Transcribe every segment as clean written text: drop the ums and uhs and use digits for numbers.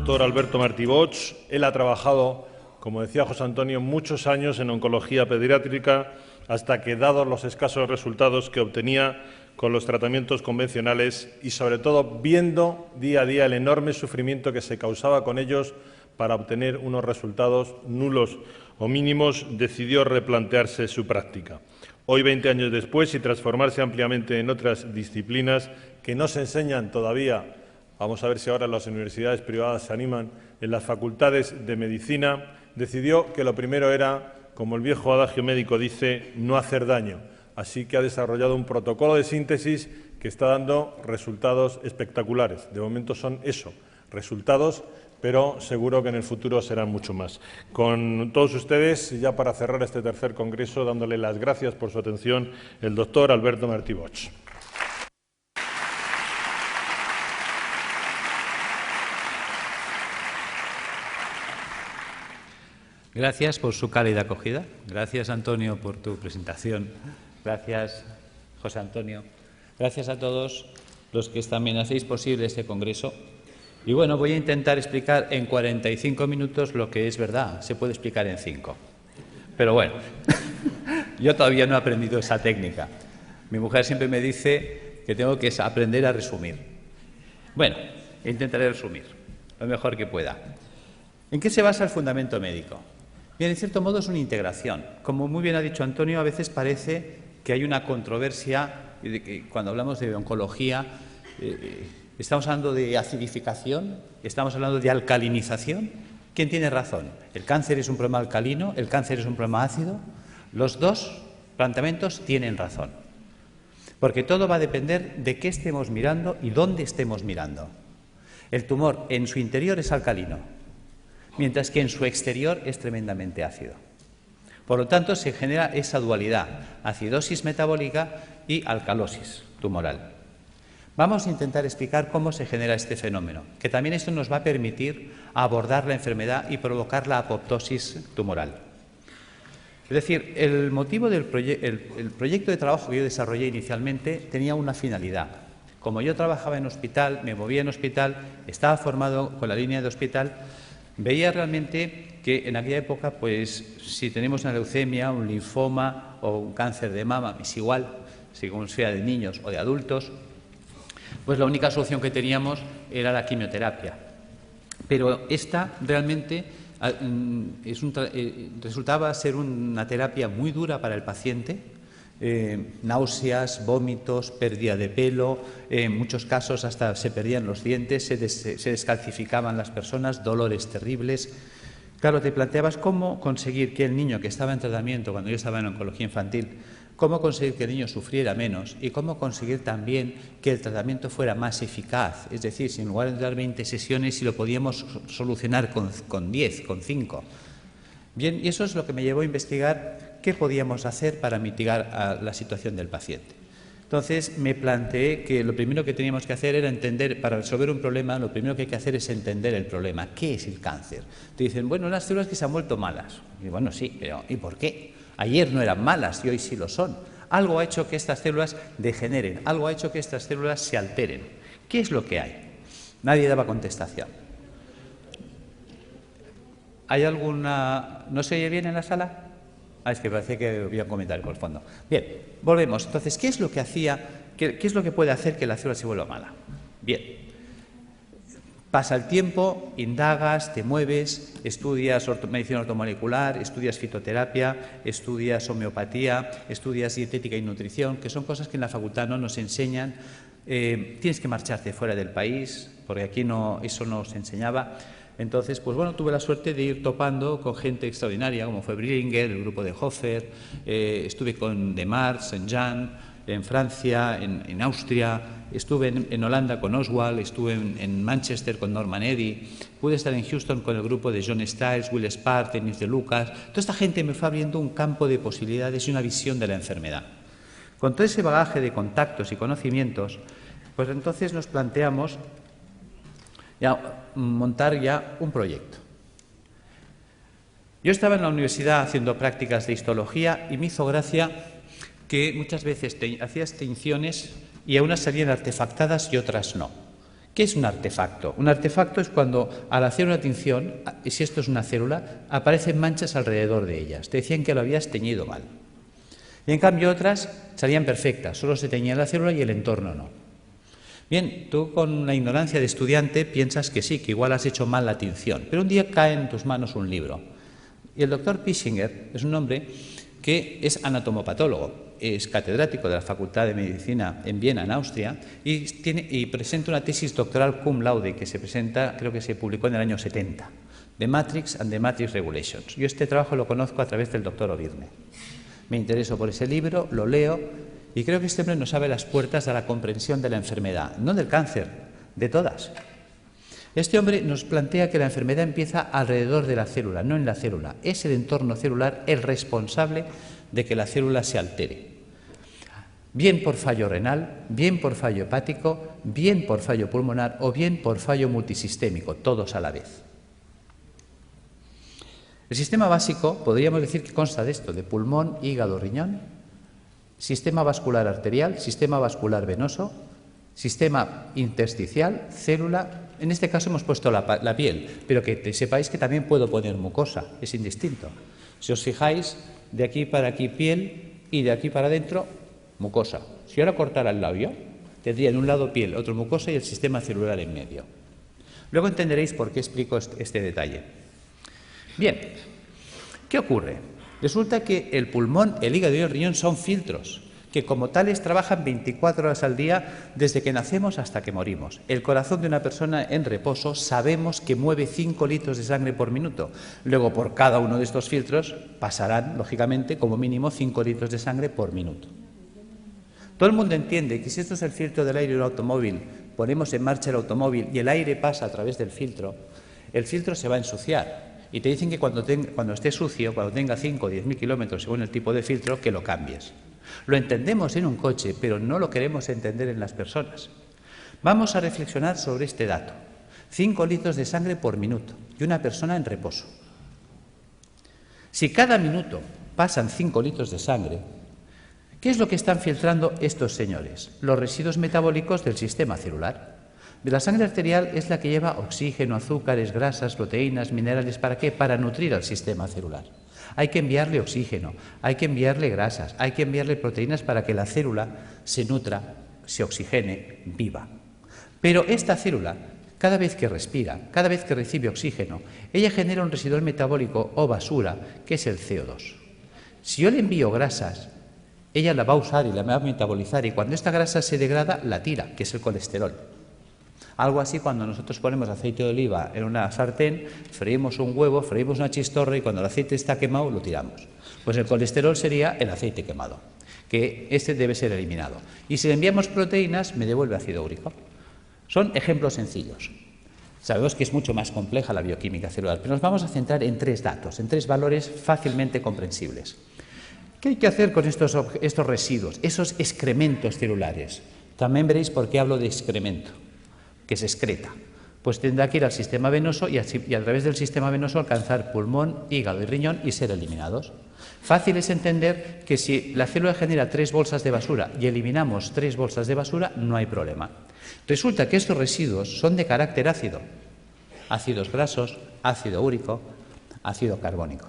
doctor Alberto Martí Bosch. Él ha trabajado, como decía José Antonio, muchos años en oncología pediátrica hasta que, dados los escasos resultados que obtenía con los tratamientos convencionales y, sobre todo, viendo día a día el enorme sufrimiento que se causaba con ellos para obtener unos resultados nulos o mínimos, decidió replantearse su práctica. Hoy, 20 años después, y transformarse ampliamente en otras disciplinas que no se enseñan todavía, vamos a ver si ahora las universidades privadas se animan, en las facultades de medicina, decidió que lo primero era, como el viejo adagio médico dice, no hacer daño. Así que ha desarrollado un protocolo de síntesis que está dando resultados espectaculares. De momento son eso, resultados, pero seguro que en el futuro serán mucho más. Con todos ustedes, ya para cerrar este tercer congreso, dándole las gracias por su atención, el doctor Alberto Martí Bosch. Gracias por su cálida acogida. Gracias, Antonio, por tu presentación. Gracias, José Antonio. Gracias a todos los que también hacéis posible este congreso. Y bueno, voy a intentar explicar en 45 minutos lo que es verdad. Se puede explicar en 5. Pero bueno, yo todavía no he aprendido esa técnica. Mi mujer siempre me dice que tengo que aprender a resumir. Bueno, intentaré resumir lo mejor que pueda. ¿En qué se basa el fundamento médico? Bien, en cierto modo es una integración. Como muy bien ha dicho Antonio, a veces parece que hay una controversia de que cuando hablamos de oncología estamos hablando de acidificación, estamos hablando de alcalinización. ¿Quién tiene razón? ¿El cáncer es un problema alcalino? ¿El cáncer es un problema ácido? Los dos planteamientos tienen razón, porque todo va a depender de qué estemos mirando y dónde estemos mirando. El tumor en su interior es alcalino, mientras que en su exterior es tremendamente ácido. Por lo tanto, se genera esa dualidad, acidosis metabólica y alcalosis tumoral. Vamos a intentar explicar cómo se genera este fenómeno, que también esto nos va a permitir abordar la enfermedad y provocar la apoptosis tumoral. Es decir, el motivo del proyecto de trabajo que yo desarrollé inicialmente tenía una finalidad. Como yo trabajaba en hospital, me movía en hospital, estaba formado con la línea de hospital, veía realmente que en aquella época, pues, si tenemos una leucemia, un linfoma o un cáncer de mama, es igual, según sea de niños o de adultos, pues la única solución que teníamos era la quimioterapia. Pero esta realmente resultaba ser una terapia muy dura para el paciente, náuseas, vómitos, pérdida de pelo, en muchos casos hasta se perdían los dientes, se descalcificaban las personas, dolores terribles. Claro, te planteabas cómo conseguir que el niño que estaba en tratamiento, cuando yo estaba en oncología infantil, cómo conseguir que el niño sufriera menos y cómo conseguir también que el tratamiento fuera más eficaz. Es decir, si en lugar de dar 20 sesiones, si lo podíamos solucionar con 10, con 5. Bien, y eso es lo que me llevó a investigar qué podíamos hacer para mitigar la situación del paciente. Entonces me planteé que lo primero que teníamos que hacer era entender, para resolver un problema, lo primero que hay que hacer es entender el problema. ¿Qué es el cáncer? Te dicen, bueno, las células que se han vuelto malas. Y bueno, sí, pero ¿y por qué? Ayer no eran malas y hoy sí lo son. Algo ha hecho que estas células degeneren, algo ha hecho que estas células se alteren. ¿Qué es lo que hay? Nadie daba contestación. ¿Hay alguna...? ¿No se oye bien en la sala? Es que parece que voy a comentar por el fondo. Bien, volvemos. Entonces, ¿qué es lo que qué es lo que puede hacer que la célula se vuelva mala? Bien. Pasa el tiempo, indagas, te mueves, estudias medicina ortomolecular, estudias fitoterapia, estudias homeopatía, estudias dietética y nutrición, que son cosas que en la facultad no nos enseñan. Tienes que marcharte fuera del país, porque aquí eso no se enseñaba. Entonces, pues bueno, tuve la suerte de ir topando con gente extraordinaria, como fue Brillinger, el grupo de Hofer, estuve con Demar, Saint-Jean, en Francia, en Austria, estuve en Holanda con Oswald, estuve en Manchester con Norman Eddy, pude estar en Houston con el grupo de John Stiles, Will Spark, Denis de Lucas. Toda esta gente me fue abriendo un campo de posibilidades y una visión de la enfermedad. Con todo ese bagaje de contactos y conocimientos, pues entonces nos planteamos montar ya un proyecto. Yo estaba en la universidad haciendo prácticas de histología y me hizo gracia que muchas veces hacías tinciones y a unas salían artefactadas y otras no. ¿Qué es un artefacto? Un artefacto es cuando al hacer una tinción, y si esto es una célula, aparecen manchas alrededor de ellas. Te decían que lo habías teñido mal. Y en cambio otras salían perfectas, solo se teñía la célula y el entorno no. Bien, tú con la ignorancia de estudiante piensas que sí, que igual has hecho mal la tinción, pero un día cae en tus manos un libro. Y el doctor Pischinger es un hombre que es anatomopatólogo, es catedrático de la Facultad de Medicina en Viena, en Austria, y presenta una tesis doctoral cum laude que se presenta, creo que se publicó en el año 70, The Matrix and the Matrix Regulations. Yo este trabajo lo conozco a través del doctor Ovirne. Me intereso por ese libro, lo leo, y creo que este hombre nos abre las puertas a la comprensión de la enfermedad, no del cáncer, de todas. Este hombre nos plantea que la enfermedad empieza alrededor de la célula, no en la célula. Es el entorno celular el responsable de que la célula se altere. Bien por fallo renal, bien por fallo hepático, bien por fallo pulmonar o bien por fallo multisistémico, todos a la vez. El sistema básico podríamos decir que consta de esto, de pulmón, hígado, riñón, sistema vascular arterial, sistema vascular venoso, sistema intersticial, célula. En este caso hemos puesto la piel, pero que sepáis que también puedo poner mucosa, es indistinto. Si os fijáis, de aquí para aquí piel y de aquí para adentro mucosa. Si ahora cortara el labio, tendría en un lado piel, otro mucosa y el sistema celular en medio. Luego entenderéis por qué explico este detalle. Bien, ¿qué ocurre? Resulta que el pulmón, el hígado y el riñón son filtros que como tales trabajan 24 horas al día desde que nacemos hasta que morimos. El corazón de una persona en reposo sabemos que mueve 5 litros de sangre por minuto. Luego, por cada uno de estos filtros pasarán, lógicamente, como mínimo 5 litros de sangre por minuto. Todo el mundo entiende que si esto es el filtro del aire de un automóvil, ponemos en marcha el automóvil y el aire pasa a través del filtro, el filtro se va a ensuciar. Y te dicen que cuando esté sucio, cuando tenga 5 o 10.000 kilómetros según el tipo de filtro, que lo cambies. Lo entendemos en un coche, pero no lo queremos entender en las personas. Vamos a reflexionar sobre este dato. 5 litros de sangre por minuto y una persona en reposo. Si cada minuto pasan 5 litros de sangre, ¿qué es lo que están filtrando estos señores? Los residuos metabólicos del sistema celular. De la sangre arterial es la que lleva oxígeno, azúcares, grasas, proteínas, minerales. ¿Para qué? Para nutrir al sistema celular. Hay que enviarle oxígeno, hay que enviarle grasas, hay que enviarle proteínas para que la célula se nutra, se oxigene, viva. Pero esta célula, cada vez que respira, cada vez que recibe oxígeno, ella genera un residual metabólico o basura, que es el CO2. Si yo le envío grasas, ella la va a usar y la va a metabolizar, y cuando esta grasa se degrada, la tira, que es el colesterol. Algo así cuando nosotros ponemos aceite de oliva en una sartén, freímos un huevo, freímos una chistorra y cuando el aceite está quemado lo tiramos. Pues el colesterol sería el aceite quemado, que este debe ser eliminado. Y si le enviamos proteínas, me devuelve ácido úrico. Son ejemplos sencillos. Sabemos que es mucho más compleja la bioquímica celular, pero nos vamos a centrar en 3 datos, en 3 valores fácilmente comprensibles. ¿Qué hay que hacer con estos residuos, esos excrementos celulares? También veréis por qué hablo de excremento, que se excreta. Pues tendrá que ir al sistema venoso y a través del sistema venoso alcanzar pulmón, hígado y riñón y ser eliminados. Fácil es entender que si la célula genera 3 bolsas de basura y eliminamos 3 bolsas de basura, no hay problema. Resulta que estos residuos son de carácter ácido. Ácidos grasos, ácido úrico, ácido carbónico.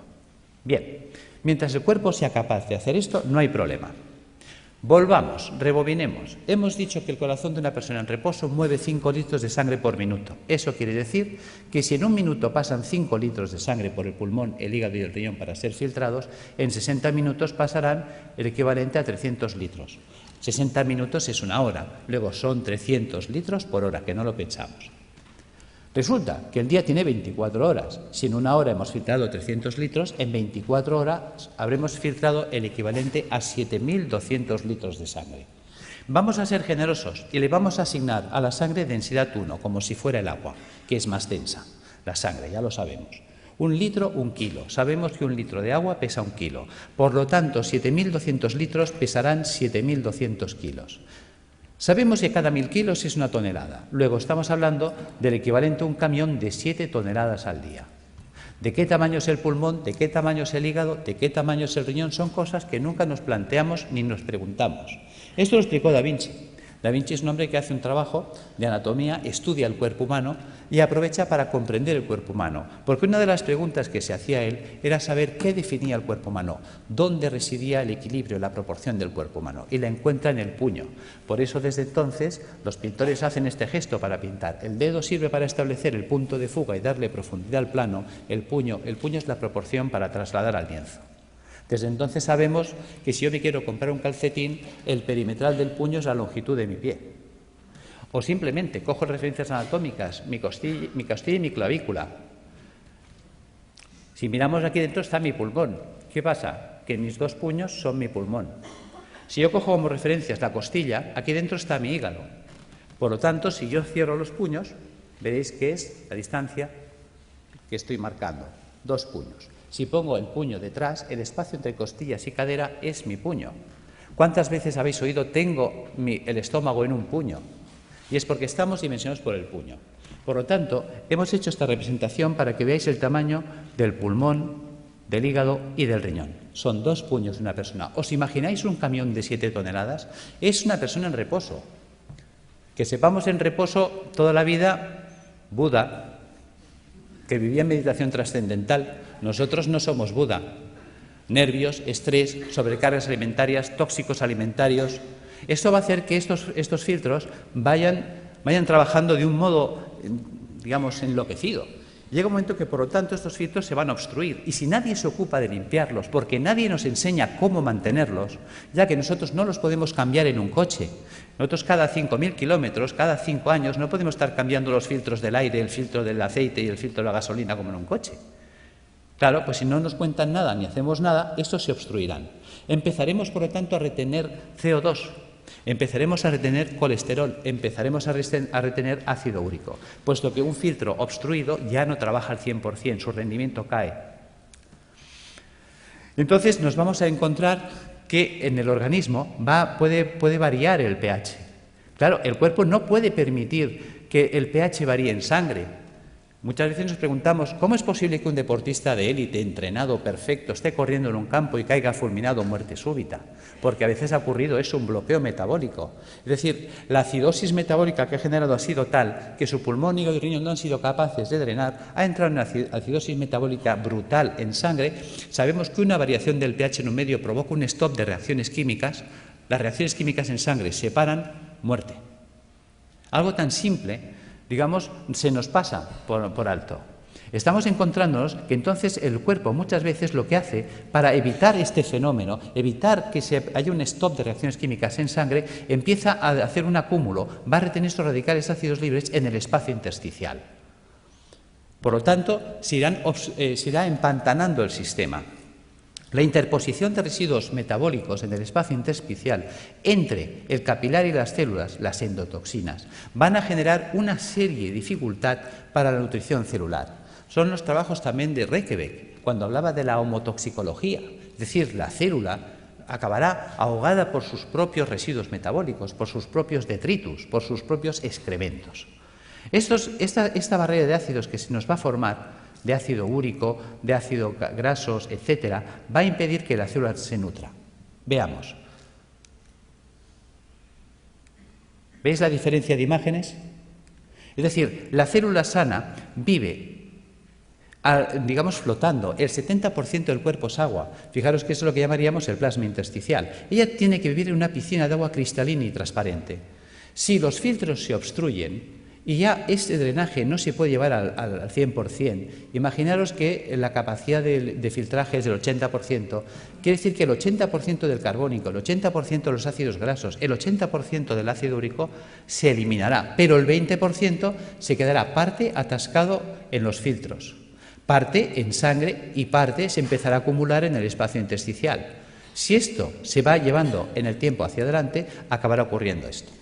Bien, mientras el cuerpo sea capaz de hacer esto, no hay problema. Volvamos, rebobinemos. Hemos dicho que el corazón de una persona en reposo mueve 5 litros de sangre por minuto. Eso quiere decir que si en un minuto pasan 5 litros de sangre por el pulmón, el hígado y el riñón para ser filtrados, en 60 minutos pasarán el equivalente a 300 litros. 60 minutos es 1 hora, luego son 300 litros por hora, que no lo pensamos. Resulta que el día tiene 24 horas. Si en 1 hora hemos filtrado 300 litros, en 24 horas habremos filtrado el equivalente a 7.200 litros de sangre. Vamos a ser generosos y le vamos a asignar a la sangre densidad 1, como si fuera el agua, que es más densa. La sangre, ya lo sabemos. 1 litro, 1 kilo. Sabemos que 1 litro de agua pesa 1 kilo. Por lo tanto, 7.200 litros pesarán 7.200 kilos. Sabemos que cada 1.000 kilos es 1 tonelada. Luego estamos hablando del equivalente a un camión de 7 toneladas al día. ¿De qué tamaño es el pulmón? ¿De qué tamaño es el hígado? ¿De qué tamaño es el riñón? Son cosas que nunca nos planteamos ni nos preguntamos. Esto lo explicó Da Vinci. Da Vinci es un hombre que hace un trabajo de anatomía, estudia el cuerpo humano y aprovecha para comprender el cuerpo humano. Porque una de las preguntas que se hacía él era saber qué definía el cuerpo humano, dónde residía el equilibrio, la proporción del cuerpo humano. Y la encuentra en el puño. Por eso, desde entonces, los pintores hacen este gesto para pintar. El dedo sirve para establecer el punto de fuga y darle profundidad al plano. El puño es la proporción para trasladar al lienzo. Desde entonces sabemos que si yo me quiero comprar un calcetín, el perimetral del puño es la longitud de mi pie. O simplemente cojo referencias anatómicas, mi costilla y mi clavícula. Si miramos aquí dentro está mi pulmón. ¿Qué pasa? Que mis dos puños son mi pulmón. Si yo cojo como referencias la costilla, aquí dentro está mi hígado. Por lo tanto, si yo cierro los puños, veréis que es la distancia que estoy marcando, 2 puños. Si pongo el puño detrás, el espacio entre costillas y cadera es mi puño. ¿Cuántas veces habéis oído tengo el estómago en un puño? Y es porque estamos dimensionados por el puño. Por lo tanto, hemos hecho esta representación para que veáis el tamaño del pulmón, del hígado y del riñón. Son 2 puños de una persona. ¿Os imagináis un camión de 7 toneladas? Es una persona en reposo. Que sepamos en reposo toda la vida, Buda, que vivía en meditación trascendental. Nosotros no somos Buda. Nervios, estrés, sobrecargas alimentarias, tóxicos alimentarios. Esto va a hacer que estos filtros vayan trabajando de un modo, digamos, enloquecido. Llega un momento que, por lo tanto, estos filtros se van a obstruir. Y si nadie se ocupa de limpiarlos, porque nadie nos enseña cómo mantenerlos, ya que nosotros no los podemos cambiar en un coche. Nosotros cada 5.000 kilómetros, cada 5 años, no podemos estar cambiando los filtros del aire, el filtro del aceite y el filtro de la gasolina como en un coche. Claro, pues si no nos cuentan nada ni hacemos nada, estos se obstruirán. Empezaremos, por lo tanto, a retener CO2. Empezaremos a retener colesterol, empezaremos a retener ácido úrico, puesto que un filtro obstruido ya no trabaja al 100%, su rendimiento cae. Entonces nos vamos a encontrar que en el organismo puede variar el pH. Claro, el cuerpo no puede permitir que el pH varíe en sangre. Muchas veces nos preguntamos, ¿cómo es posible que un deportista de élite, entrenado, perfecto, esté corriendo en un campo y caiga fulminado o muerte súbita? Porque a veces ha ocurrido eso, un bloqueo metabólico. Es decir, la acidosis metabólica que ha generado ha sido tal que su pulmón, hígado y riñón no han sido capaces de drenar, ha entrado en una acidosis metabólica brutal en sangre. Sabemos que una variación del pH en un medio provoca un stop de reacciones químicas. Las reacciones químicas en sangre se paran, muerte. Algo tan simple, digamos, se nos pasa por alto. Estamos encontrándonos que entonces el cuerpo muchas veces lo que hace para evitar este fenómeno, evitar que haya un stop de reacciones químicas en sangre, empieza a hacer un acúmulo, va a retener estos radicales ácidos libres en el espacio intersticial. Por lo tanto, se irá empantanando el sistema. La interposición de residuos metabólicos en el espacio intersticial entre el capilar y las células, las endotoxinas, van a generar una serie de dificultad para la nutrición celular. Son los trabajos también de Reykjavik, cuando hablaba de la homotoxicología, es decir, la célula acabará ahogada por sus propios residuos metabólicos, por sus propios detritus, por sus propios excrementos. Esta barrera de ácidos que se nos va a formar, de ácido úrico, de ácidos grasos, etcétera, va a impedir que la célula se nutra. Veamos. ¿Veis la diferencia de imágenes? Es decir, la célula sana vive, digamos, flotando. El 70% del cuerpo es agua. Fijaros que eso es lo que llamaríamos el plasma intersticial. Ella tiene que vivir en una piscina de agua cristalina y transparente. Si los filtros se obstruyen, y ya este drenaje no se puede llevar al 100%. Imaginaros que la capacidad de filtraje es del 80%. Quiere decir que el 80% del carbónico, el 80% de los ácidos grasos, el 80% del ácido úrico se eliminará, pero el 20% se quedará parte atascado en los filtros, parte en sangre y parte se empezará a acumular en el espacio intersticial. Si esto se va llevando en el tiempo hacia adelante, acabará ocurriendo esto.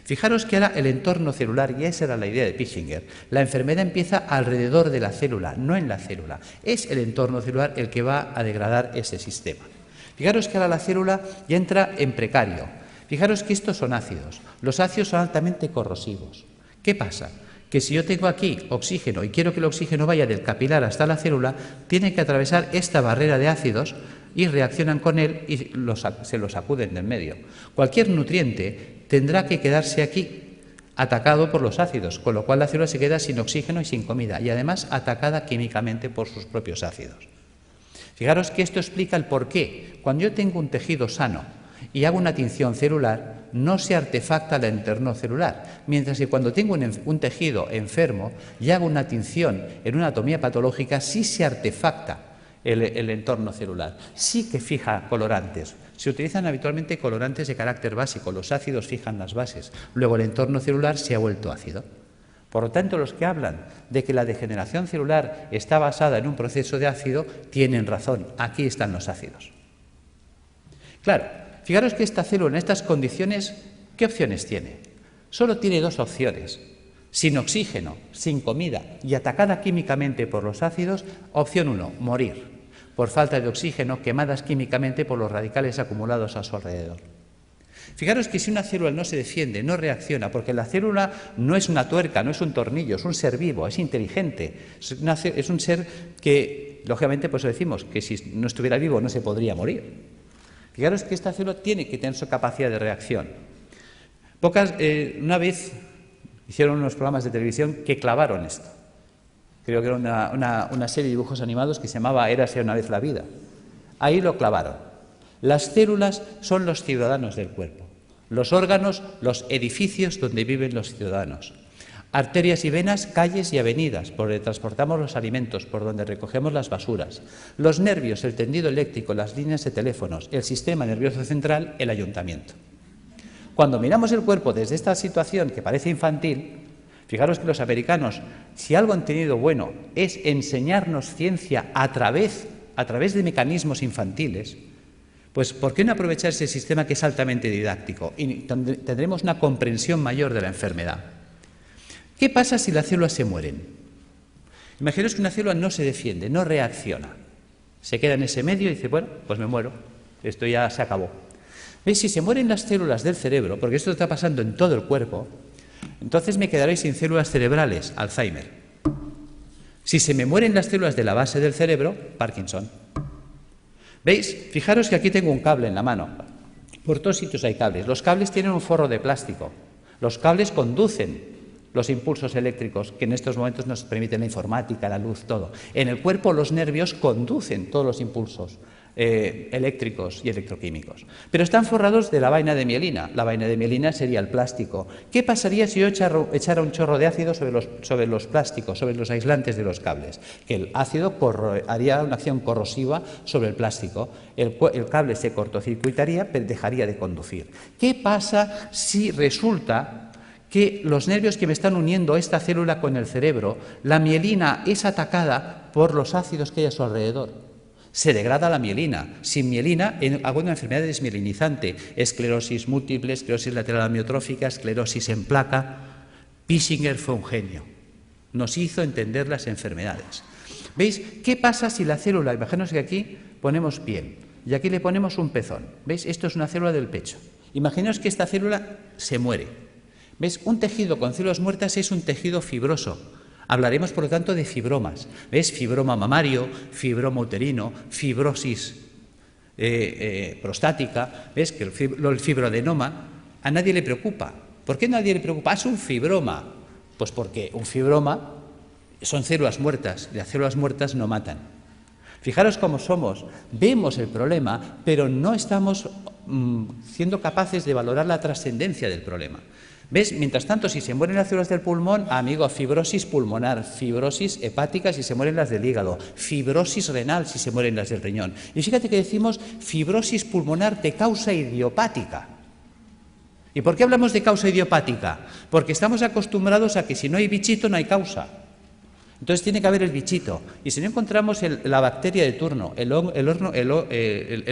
Fijaros que ahora el entorno celular, y esa era la idea de Pischinger, la enfermedad empieza alrededor de la célula, no en la célula. Es el entorno celular el que va a degradar ese sistema. Fijaros que ahora la célula ya entra en precario. Fijaros que estos son ácidos. Los ácidos son altamente corrosivos. ¿Qué pasa? Que si yo tengo aquí oxígeno y quiero que el oxígeno vaya del capilar hasta la célula, tiene que atravesar esta barrera de ácidos y reaccionan con él y se lo sacuden del medio. Cualquier nutriente tendrá que quedarse aquí, atacado por los ácidos, con lo cual la célula se queda sin oxígeno y sin comida, y además atacada químicamente por sus propios ácidos. Fijaros que esto explica el porqué. Cuando yo tengo un tejido sano y hago una tinción celular, no se artefacta el entorno celular, mientras que cuando tengo un tejido enfermo y hago una tinción en una anatomía patológica, sí se artefacta el entorno celular, sí que fija colorantes. Se utilizan habitualmente colorantes de carácter básico, los ácidos fijan las bases, luego el entorno celular se ha vuelto ácido. Por lo tanto, los que hablan de que la degeneración celular está basada en un proceso de ácido, tienen razón, aquí están los ácidos. Claro, fijaros que esta célula en estas condiciones, ¿qué opciones tiene? Solo tiene dos opciones. Sin oxígeno, sin comida y atacada químicamente por los ácidos, opción 1, morir por falta de oxígeno, quemadas químicamente por los radicales acumulados a su alrededor. Fijaros que si una célula no se defiende, no reacciona, porque la célula no es una tuerca, no es un tornillo, es un ser vivo, es inteligente, es un ser que, lógicamente, pues decimos que si no estuviera vivo no se podría morir. Fijaros que esta célula tiene que tener su capacidad de reacción. Una vez hicieron unos programas de televisión que clavaron esto. Creo que era una serie de dibujos animados que se llamaba Érase una vez la vida. Ahí lo clavaron. Las células son los ciudadanos del cuerpo. Los órganos, los edificios donde viven los ciudadanos. Arterias y venas, calles y avenidas, por donde transportamos los alimentos, por donde recogemos las basuras. Los nervios, el tendido eléctrico, las líneas de teléfonos, el sistema nervioso central, el ayuntamiento. Cuando miramos el cuerpo desde esta situación que parece infantil, fijaros que los americanos, si algo han tenido bueno, es enseñarnos ciencia a través de mecanismos infantiles, pues ¿por qué no aprovechar ese sistema que es altamente didáctico? Y tendremos una comprensión mayor de la enfermedad. ¿Qué pasa si las células se mueren? Imaginaos que una célula no se defiende, no reacciona. Se queda en ese medio y dice, bueno, pues me muero, esto ya se acabó. ¿Veis? Si se mueren las células del cerebro, porque esto está pasando en todo el cuerpo, entonces me quedaré sin células cerebrales, Alzheimer. Si se me mueren las células de la base del cerebro, Parkinson. ¿Veis? Fijaros que aquí tengo un cable en la mano. Por todos sitios hay cables. Los cables tienen un forro de plástico. Los cables conducen los impulsos eléctricos que en estos momentos nos permiten la informática, la luz, todo. En el cuerpo los nervios conducen todos los impulsos eléctricos y electroquímicos. Pero están forrados de la vaina de mielina. La vaina de mielina sería el plástico. ¿Qué pasaría si yo echara un chorro de ácido sobre los plásticos, sobre los aislantes de los cables? Que el ácido haría una acción corrosiva sobre el plástico. El cable se cortocircuitaría, pero dejaría de conducir. ¿Qué pasa si resulta que los nervios que me están uniendo esta célula con el cerebro, la mielina es atacada por los ácidos que hay a su alrededor? Se degrada la mielina. Sin mielina hago una enfermedad desmielinizante, esclerosis múltiple, esclerosis lateral amiotrófica, esclerosis en placa. Pissinger fue un genio. Nos hizo entender las enfermedades. ¿Veis? ¿Qué pasa si la célula, imaginaos que aquí ponemos piel y aquí le ponemos un pezón? ¿Veis? Esto es una célula del pecho. Imaginaos que esta célula se muere. ¿Veis? Un tejido con células muertas es un tejido fibroso. Hablaremos, por lo tanto, de fibromas. ¿Ves? Fibroma mamario, fibroma uterino, fibrosis prostática. ¿Ves? Que el fibroadenoma a nadie le preocupa. ¿Por qué a nadie le preocupa? Es un fibroma. Pues porque un fibroma son células muertas y las células muertas no matan. Fijaros cómo somos. Vemos el problema, pero no estamos siendo capaces de valorar la trascendencia del problema. ¿Ves? Mientras tanto, si se mueren las células del pulmón, amigo, fibrosis pulmonar, fibrosis hepática si se mueren las del hígado, fibrosis renal si se mueren las del riñón. Y fíjate que decimos fibrosis pulmonar de causa idiopática. ¿Y por qué hablamos de causa idiopática? Porque estamos acostumbrados a que si no hay bichito no hay causa. Entonces tiene que haber el bichito. Y si no encontramos la bacteria de turno, el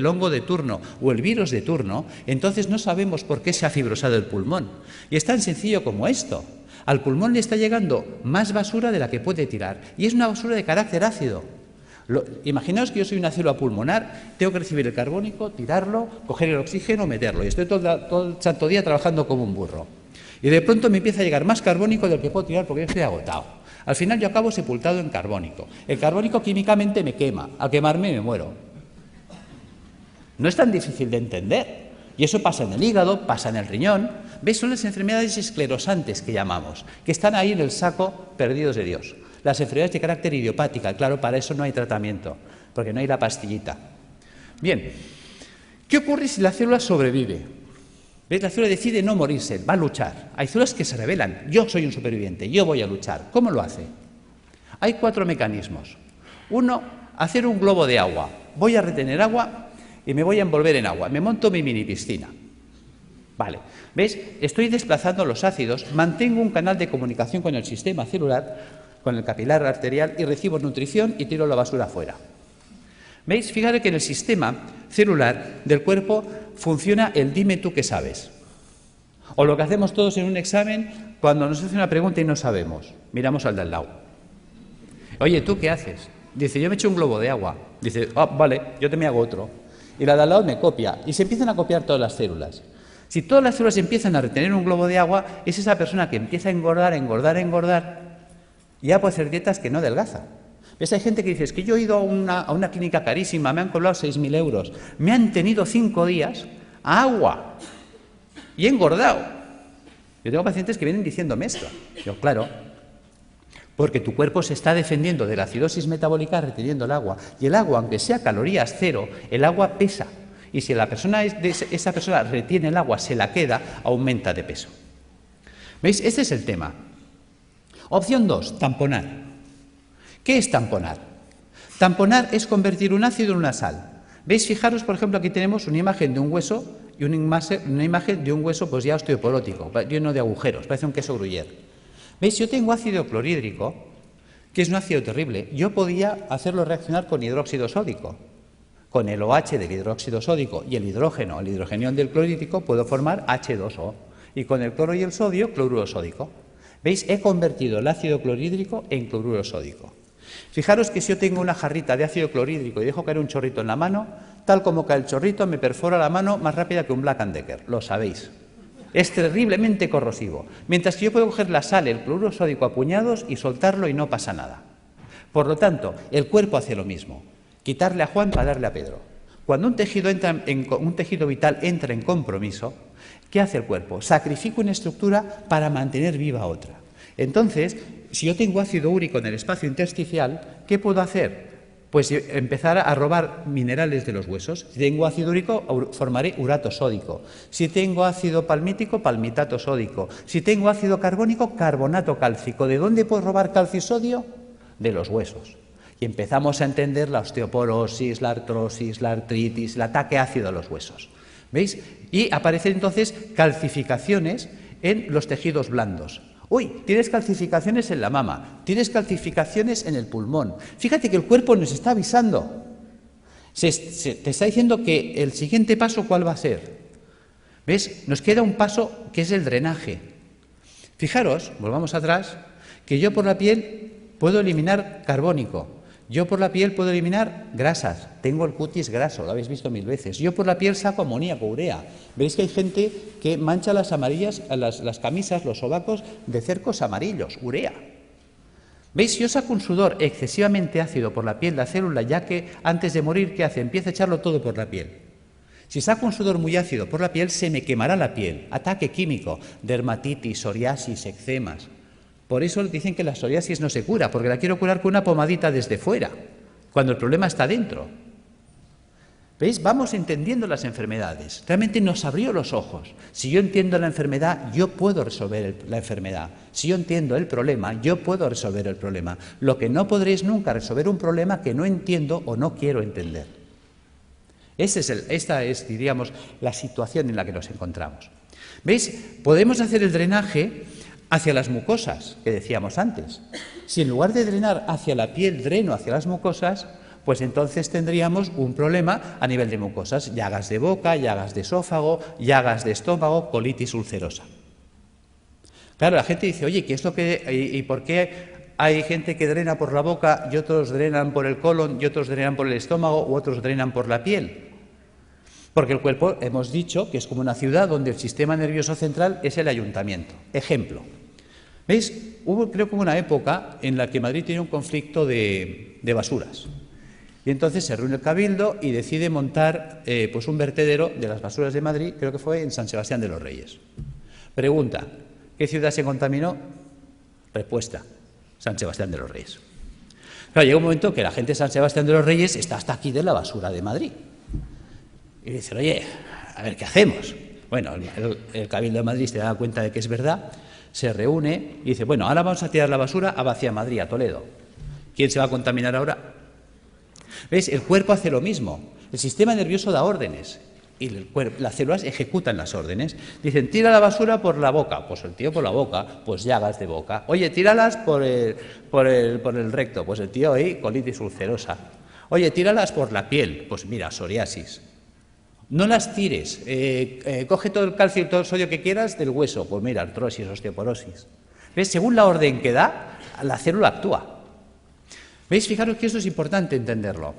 hongo de turno o el virus de turno, entonces no sabemos por qué se ha fibrosado el pulmón. Y es tan sencillo como esto. Al pulmón le está llegando más basura de la que puede tirar. Y es una basura de carácter ácido. Imaginaos que yo soy una célula pulmonar, tengo que recibir el carbónico, tirarlo, coger el oxígeno, meterlo. Y estoy todo el santo día trabajando como un burro. Y de pronto me empieza a llegar más carbónico del que puedo tirar porque yo estoy agotado. Al final yo acabo sepultado en carbónico. El carbónico químicamente me quema. Al quemarme me muero. No es tan difícil de entender. Y eso pasa en el hígado, pasa en el riñón. ¿Veis? Son las enfermedades esclerosantes que llamamos, que están ahí en el saco perdidos de Dios. Las enfermedades de carácter idiopática, claro, para eso no hay tratamiento, porque no hay la pastillita. Bien, ¿qué ocurre si la célula sobrevive? ¿Veis? La célula decide no morirse, va a luchar. Hay células que se rebelan. Yo soy un superviviente, yo voy a luchar. ¿Cómo lo hace? Hay 4 mecanismos. Uno, hacer un globo de agua. Voy a retener agua y me voy a envolver en agua. Me monto mi mini piscina. Vale. ¿Veis? Estoy desplazando los ácidos, mantengo un canal de comunicación con el sistema celular, con el capilar arterial, y recibo nutrición y tiro la basura fuera. ¿Veis? Fíjate que en el sistema celular del cuerpo funciona el dime tú qué sabes. O lo que hacemos todos en un examen cuando nos hace una pregunta y no sabemos. Miramos al de al lado. Oye, ¿tú qué haces? Dice, yo me echo un globo de agua. Dice, vale, yo te me hago otro. Y la de al lado me copia. Y se empiezan a copiar todas las células. Si todas las células empiezan a retener un globo de agua, es esa persona que empieza a engordar, y ya puede hacer dietas que no adelgaza. ¿Ves? Hay gente que dice, es que yo he ido a una clínica carísima, me han cobrado 6.000 euros, me han tenido 5 días a agua y he engordado. Yo tengo pacientes que vienen diciéndome esto. Yo, claro, porque tu cuerpo se está defendiendo de la acidosis metabólica reteniendo el agua. Y el agua, aunque sea calorías cero, el agua pesa. Y si esa persona retiene el agua, se la queda, aumenta de peso. ¿Veis? Este es el tema. Opción 2, tamponar. ¿Qué es tamponar? Tamponar es convertir un ácido en una sal. ¿Veis? Fijaros, por ejemplo, aquí tenemos una imagen de un hueso y una imagen de un hueso pues ya osteoporótico, lleno de agujeros, parece un queso gruyère. ¿Veis? Yo tengo ácido clorhídrico, que es un ácido terrible. Yo podía hacerlo reaccionar con hidróxido sódico. Con el OH del hidróxido sódico y el hidrógeno, el hidrogenión del clorhídrico, puedo formar H2O. Y con el cloro y el sodio, cloruro sódico. ¿Veis? He convertido el ácido clorhídrico en cloruro sódico. Fijaros que si yo tengo una jarrita de ácido clorhídrico y dejo caer un chorrito en la mano, tal como cae el chorrito, me perfora la mano más rápida que un Black & Decker. Lo sabéis. Es terriblemente corrosivo. Mientras que yo puedo coger la sal, el cloruro sódico a puñados y soltarlo y no pasa nada. Por lo tanto, el cuerpo hace lo mismo. Quitarle a Juan para darle a Pedro. Cuando un tejido vital entra en compromiso, ¿qué hace el cuerpo? Sacrifica una estructura para mantener viva otra. Entonces, si yo tengo ácido úrico en el espacio intersticial, ¿qué puedo hacer? Pues empezar a robar minerales de los huesos. Si tengo ácido úrico, formaré urato sódico. Si tengo ácido palmítico, palmitato sódico. Si tengo ácido carbónico, carbonato cálcico. ¿De dónde puedo robar calcio y sodio? De los huesos. Y empezamos a entender la osteoporosis, la artrosis, la artritis, el ataque ácido a los huesos. ¿Veis? Y aparecen entonces calcificaciones en los tejidos blandos. Uy, tienes calcificaciones en la mama, tienes calcificaciones en el pulmón. Fíjate que el cuerpo nos está avisando. Te está diciendo que el siguiente paso, ¿cuál va a ser? ¿Ves? Nos queda un paso que es el drenaje. Fijaros, volvamos atrás, que yo por la piel puedo eliminar carbónico. Yo por la piel puedo eliminar grasas, tengo el cutis graso, lo habéis visto 1000 veces. Yo por la piel saco amoníaco, urea. Veis que hay gente que mancha las amarillas, las camisas, los sobacos de cercos amarillos, urea. ¿Veis? Si yo saco un sudor excesivamente ácido por la piel, la célula, ya que antes de morir, ¿qué hace? Empieza a echarlo todo por la piel. Si saco un sudor muy ácido por la piel, se me quemará la piel. Ataque químico, dermatitis, psoriasis, eczemas. Por eso dicen que la psoriasis no se cura, porque la quiero curar con una pomadita desde fuera, cuando el problema está dentro. ¿Veis? Vamos entendiendo las enfermedades. Realmente nos abrió los ojos. Si yo entiendo la enfermedad, yo puedo resolver la enfermedad. Si yo entiendo el problema, yo puedo resolver el problema. Lo que no podré es nunca resolver un problema que no entiendo o no quiero entender. Esta es, diríamos, la situación en la que nos encontramos. ¿Veis? Podemos hacer el drenaje hacia las mucosas, que decíamos antes. Si en lugar de drenar hacia la piel, dreno hacia las mucosas, pues entonces tendríamos un problema a nivel de mucosas, llagas de boca, llagas de esófago, llagas de estómago, colitis ulcerosa. Claro, la gente dice, oye, ¿y por qué hay gente que drena por la boca y otros drenan por el colon y otros drenan por el estómago u otros drenan por la piel? Porque el cuerpo, hemos dicho, que es como una ciudad donde el sistema nervioso central es el ayuntamiento. Ejemplo. ¿Veis? Creo que hubo una época en la que Madrid tenía un conflicto de basuras. Y entonces se reúne el Cabildo y decide montar pues un vertedero de las basuras de Madrid, creo que fue en San Sebastián de los Reyes. Pregunta, ¿qué ciudad se contaminó? Respuesta, San Sebastián de los Reyes. Claro, llega un momento que la gente de San Sebastián de los Reyes está hasta aquí de la basura de Madrid. Y dicen, oye, a ver, ¿qué hacemos? Bueno, el Cabildo de Madrid se da cuenta de que es verdad, se reúne y dice, bueno, ahora vamos a tirar la basura a Vacía Madrid, a Toledo. ¿Quién se va a contaminar ahora? ¿Veis? El cuerpo hace lo mismo. El sistema nervioso da órdenes y las células ejecutan las órdenes. Dicen, tira la basura por la boca. Pues el tío por la boca, pues llagas de boca. Oye, tíralas por el recto. Pues el tío ahí, colitis ulcerosa. Oye, tíralas por la piel. Pues mira, psoriasis. No las tires. Coge todo el calcio y todo el sodio que quieras del hueso. Pues mira, artrosis, osteoporosis. ¿Ves? Según la orden que da, la célula actúa. ¿Veis? Fijaros que eso es importante entenderlo,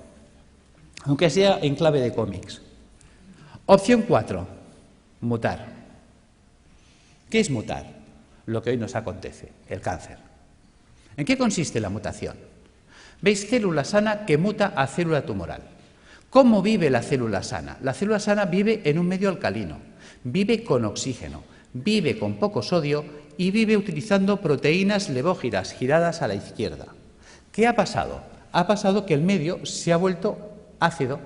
aunque sea en clave de cómics. Opción 4, mutar. ¿Qué es mutar? Lo que hoy nos acontece, el cáncer. ¿En qué consiste la mutación? ¿Veis? Célula sana que muta a célula tumoral. ¿Cómo vive la célula sana? La célula sana vive en un medio alcalino, vive con oxígeno, vive con poco sodio y vive utilizando proteínas levógiras giradas a la izquierda. ¿Qué ha pasado? Ha pasado que el medio se ha vuelto ácido.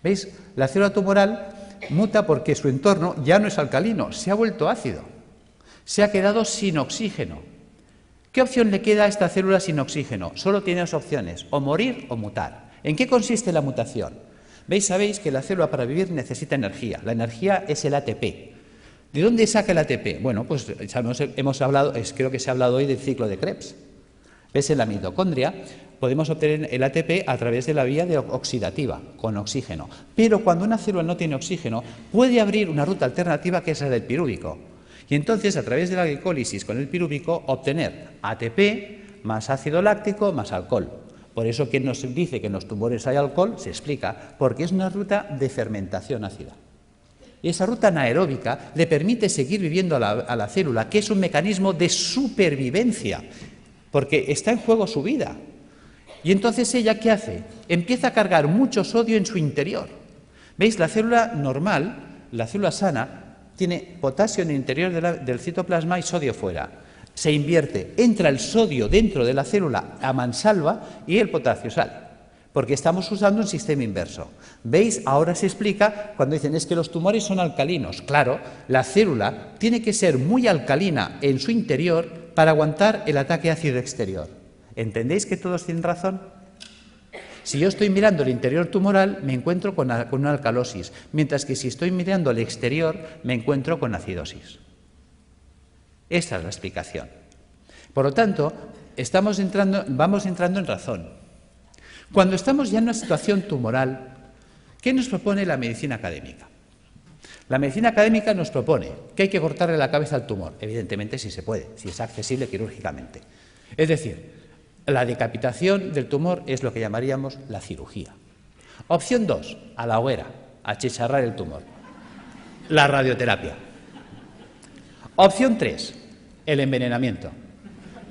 ¿Veis? La célula tumoral muta porque su entorno ya no es alcalino, se ha vuelto ácido. Se ha quedado sin oxígeno. ¿Qué opción le queda a esta célula sin oxígeno? Solo tiene dos opciones, o morir o mutar. ¿En qué consiste la mutación? ¿Veis? Sabéis que la célula para vivir necesita energía. La energía es el ATP. ¿De dónde saca el ATP? Bueno, pues hemos hablado, creo que se ha hablado hoy del ciclo de Krebs. ¿Ves? En la mitocondria podemos obtener el ATP a través de la vía oxidativa, con oxígeno. Pero cuando una célula no tiene oxígeno, puede abrir una ruta alternativa que es la del pirúvico. Y entonces, a través de la glicólisis con el pirúvico, obtener ATP más ácido láctico más alcohol. Por eso, quien nos dice que en los tumores hay alcohol, se explica, porque es una ruta de fermentación ácida. Y esa ruta anaeróbica le permite seguir viviendo a la célula, que es un mecanismo de supervivencia, porque está en juego su vida. Y entonces ella, ¿qué hace? Empieza a cargar mucho sodio en su interior. ¿Veis? La célula normal, la célula sana, tiene potasio en el interior del citoplasma y sodio fuera. Se invierte, entra el sodio dentro de la célula a mansalva y el potasio sale, porque estamos usando un sistema inverso. ¿Veis? Ahora se explica cuando dicen es que los tumores son alcalinos. Claro, la célula tiene que ser muy alcalina en su interior para aguantar el ataque ácido exterior. ¿Entendéis que todos tienen razón? Si yo estoy mirando el interior tumoral, me encuentro con una alcalosis, mientras que si estoy mirando el exterior, me encuentro con acidosis. Esta es la explicación. Por lo tanto, vamos entrando en razón. Cuando estamos ya en una situación tumoral, ¿qué nos propone la medicina académica? La medicina académica nos propone que hay que cortarle la cabeza al tumor, evidentemente si se puede, si es accesible quirúrgicamente. Es decir, la decapitación del tumor es lo que llamaríamos la cirugía. Opción 2, a la hoguera, achicharrar el tumor. La radioterapia. Opción 3, el envenenamiento.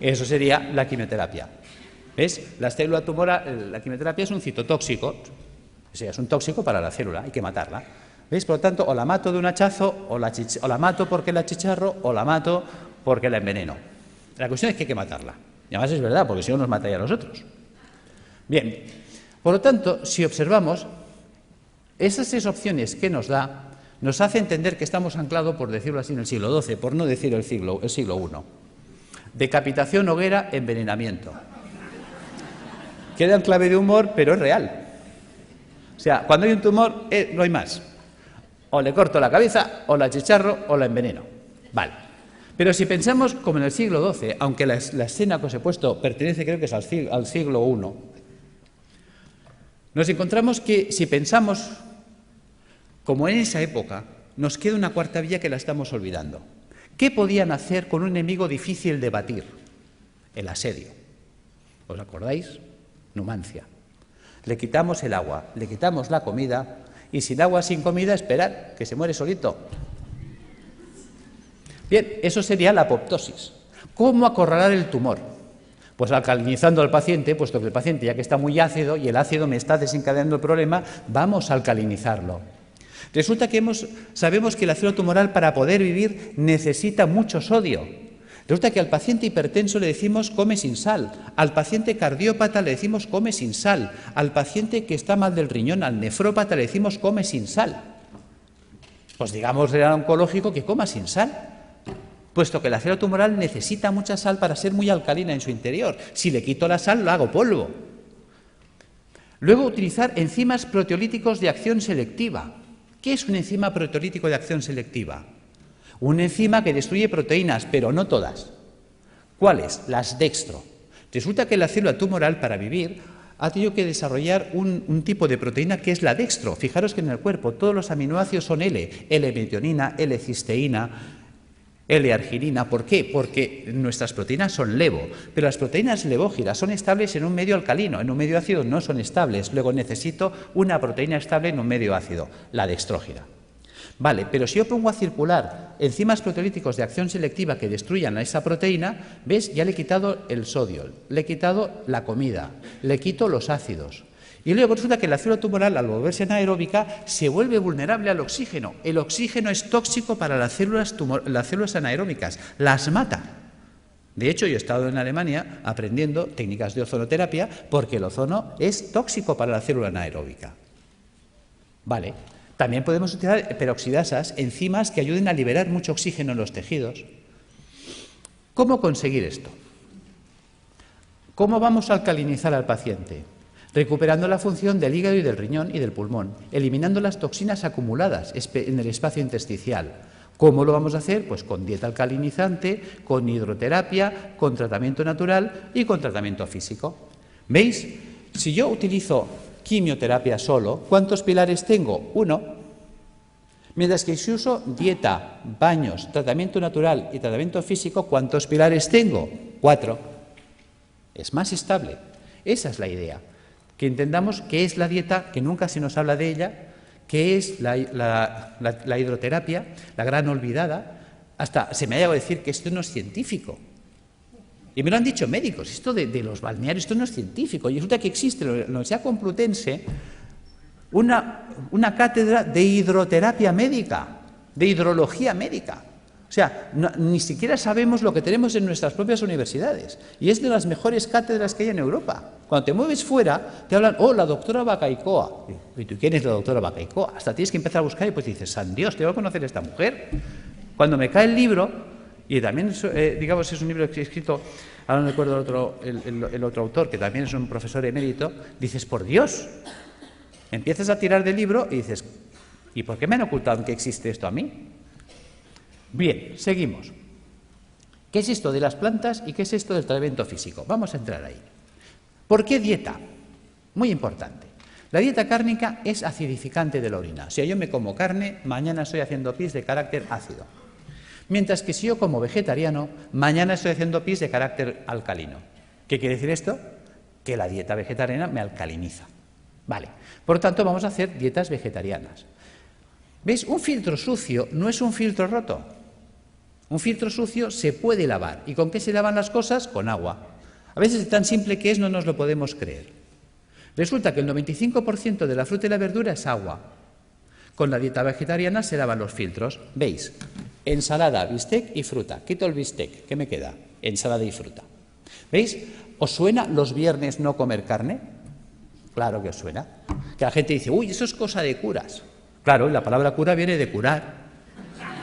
Eso sería la quimioterapia. ¿Ves? La célula tumoral, la quimioterapia es un citotóxico, o sea, es un tóxico para la célula, hay que matarla. ¿Veis? Por lo tanto, o la mato de un hachazo, o la mato porque la achicharro, o la mato porque la enveneno. La cuestión es que hay que matarla. Y además es verdad, porque si no nos mataría a nosotros. Bien, por lo tanto, si observamos, esas 6 opciones que nos da, nos hace entender que estamos anclados, por decirlo así, en el siglo XII, por no decir el siglo I. Decapitación, hoguera, envenenamiento. Queda en clave de humor, pero es real. O sea, cuando hay un tumor, no hay más. O le corto la cabeza, o la achicharro, o la enveneno. Vale. Pero si pensamos como en el siglo XII, aunque la escena que os he puesto pertenece, creo que es al siglo I, nos encontramos que si pensamos como en esa época, nos queda una cuarta vía que la estamos olvidando. ¿Qué podían hacer con un enemigo difícil de batir? El asedio. ¿Os acordáis? Numancia. Le quitamos el agua, le quitamos la comida, y sin agua, sin comida, esperar, que se muere solito. Bien, eso sería la apoptosis. ¿Cómo acorralar el tumor? Pues alcalinizando al paciente, puesto que el paciente ya que está muy ácido y el ácido me está desencadenando el problema, vamos a alcalinizarlo. Resulta que sabemos que la célula tumoral para poder vivir necesita mucho sodio. Resulta que al paciente hipertenso le decimos come sin sal, al paciente cardiópata le decimos come sin sal, al paciente que está mal del riñón, al nefrópata le decimos come sin sal. Pues digamos al oncológico que coma sin sal, puesto que la célula tumoral necesita mucha sal para ser muy alcalina en su interior. Si le quito la sal, lo hago polvo. Luego, utilizar enzimas proteolíticos de acción selectiva. ¿Qué es un enzima proteolítico de acción selectiva? Una enzima que destruye proteínas, pero no todas. ¿Cuáles? Las dextro. Resulta que la célula tumoral, para vivir, ha tenido que desarrollar un tipo de proteína que es la dextro. Fijaros que en el cuerpo todos los aminoácidos son L-metionina, L-cisteína, L-arginina. ¿Por qué? Porque nuestras proteínas son levo, pero las proteínas levógiras son estables en un medio alcalino, en un medio ácido no son estables. Luego necesito una proteína estable en un medio ácido, la dextrógida. Vale, pero si yo pongo a circular enzimas proteolíticos de acción selectiva que destruyan a esa proteína, ¿ves? Ya le he quitado el sodio, le he quitado la comida, le quito los ácidos. Y luego resulta que la célula tumoral, al volverse anaeróbica, se vuelve vulnerable al oxígeno. El oxígeno es tóxico para las células anaeróbicas, las mata. De hecho, yo he estado en Alemania aprendiendo técnicas de ozonoterapia porque el ozono es tóxico para la célula anaeróbica. Vale. También podemos utilizar peroxidasas, enzimas que ayuden a liberar mucho oxígeno en los tejidos. ¿Cómo conseguir esto? ¿Cómo vamos a alcalinizar al paciente? Recuperando la función del hígado y del riñón y del pulmón, eliminando las toxinas acumuladas en el espacio intersticial. ¿Cómo lo vamos a hacer? Pues con dieta alcalinizante, con hidroterapia, con tratamiento natural y con tratamiento físico. ¿Veis? Si yo utilizo quimioterapia solo, ¿cuántos pilares tengo? 1. Mientras que si uso dieta, baños, tratamiento natural y tratamiento físico, ¿cuántos pilares tengo? 4. Es más estable. Esa es la idea. Que entendamos qué es la dieta, que nunca se nos habla de ella, qué es la hidroterapia, la gran olvidada. Hasta se me ha llegado a decir que esto no es científico. Y me lo han dicho médicos, esto de los balnearios, esto no es científico. Y resulta que existe en la Universidad Complutense una cátedra de hidroterapia médica, de hidrología médica. O sea, ni siquiera sabemos lo que tenemos en nuestras propias universidades. Y es de las mejores cátedras que hay en Europa. Cuando te mueves fuera, te hablan, oh, la doctora Bacaicoa. ¿Y tú quién es la doctora Bacaicoa? Hasta tienes que empezar a buscar y pues dices, ¡san Dios, tengo que conocer a esta mujer! Cuando me cae el libro, y también, digamos, es un libro que he escrito, ahora no recuerdo el otro autor, que también es un profesor emérito, dices, por Dios, empiezas a tirar del libro y dices, ¿y por qué me han ocultado que existe esto a mí? Bien, seguimos. ¿Qué es esto de las plantas y qué es esto del tratamiento físico? Vamos a entrar ahí. ¿Por qué dieta? Muy importante. La dieta cárnica es acidificante de la orina. O sea, yo me como carne, mañana estoy haciendo pis de carácter ácido. Mientras que si yo como vegetariano, mañana estoy haciendo pis de carácter alcalino. ¿Qué quiere decir esto? Que la dieta vegetariana me alcaliniza. Vale. Por lo tanto, vamos a hacer dietas vegetarianas. ¿Veis? Un filtro sucio no es un filtro roto. Un filtro sucio se puede lavar. ¿Y con qué se lavan las cosas? Con agua. A veces es tan simple que no nos lo podemos creer. Resulta que el 95% de la fruta y la verdura es agua. Con la dieta vegetariana se lavan los filtros. ¿Veis? Ensalada, bistec y fruta. Quito el bistec. ¿Qué me queda? Ensalada y fruta. ¿Veis? ¿Os suena los viernes no comer carne? Claro que os suena. Que la gente dice, uy, eso es cosa de curas. Claro, la palabra cura viene de curar.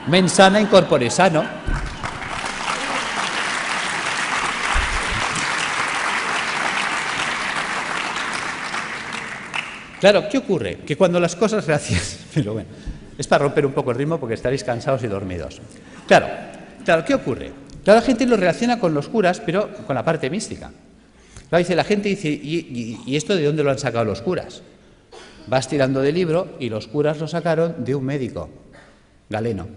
Mens sana in corpore sano. Claro, ¿qué ocurre? Que cuando las cosas gracias, pero bueno, es para romper un poco el ritmo porque estaréis cansados y dormidos. Claro, ¿qué ocurre? Claro, la gente lo relaciona con los curas, pero con la parte mística. Claro, la gente dice, ¿y esto de dónde lo han sacado los curas? Vas tirando del libro y los curas lo sacaron de un médico, Galeno.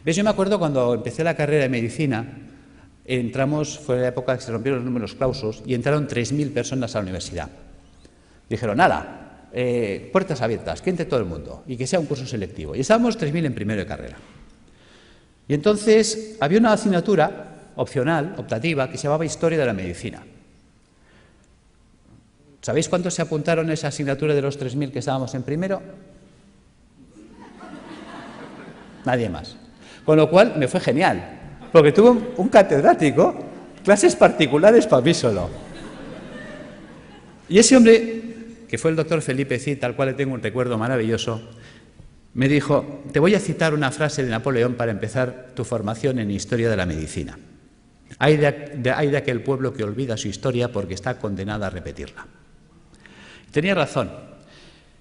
¿Ves? Yo me acuerdo cuando empecé la carrera de medicina, fue la época que se rompieron los números clausus y entraron 3.000 personas a la universidad. Dijeron, nada. Puertas abiertas, que entre todo el mundo y que sea un curso selectivo. Y estábamos 3.000 en primero de carrera. Y entonces había una asignatura opcional, optativa, que se llamaba Historia de la Medicina. ¿Sabéis cuántos se apuntaron a esa asignatura de los 3.000 que estábamos en primero? Nadie más. Con lo cual me fue genial, porque tuve un catedrático, clases particulares para mí solo. Y ese hombre, que fue el doctor Felipe Cid, al cual le tengo un recuerdo maravilloso, me dijo: te voy a citar una frase de Napoleón para empezar tu formación en historia de la medicina. Hay de aquel pueblo que olvida su historia porque está condenada a repetirla. Tenía razón.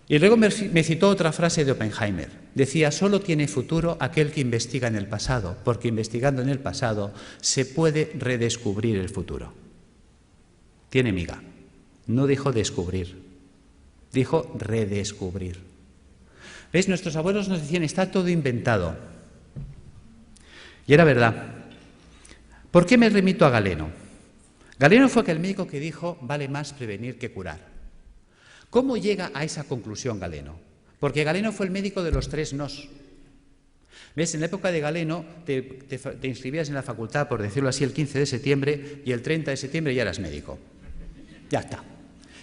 Y luego me citó otra frase de Oppenheimer. Decía: solo tiene futuro aquel que investiga en el pasado, porque investigando en el pasado se puede redescubrir el futuro. Tiene miga. No dijo descubrir, dijo redescubrir. ¿Veis? Nuestros abuelos nos decían: está todo inventado. Y era verdad. ¿Por qué me remito a Galeno? Galeno fue aquel médico que dijo: vale más prevenir que curar. ¿Cómo llega a esa conclusión Galeno? Porque Galeno fue el médico de los 3 nos. ¿Ves? En la época de Galeno te inscribías en la facultad, por decirlo así, el 15 de septiembre y el 30 de septiembre ya eras médico. Ya está.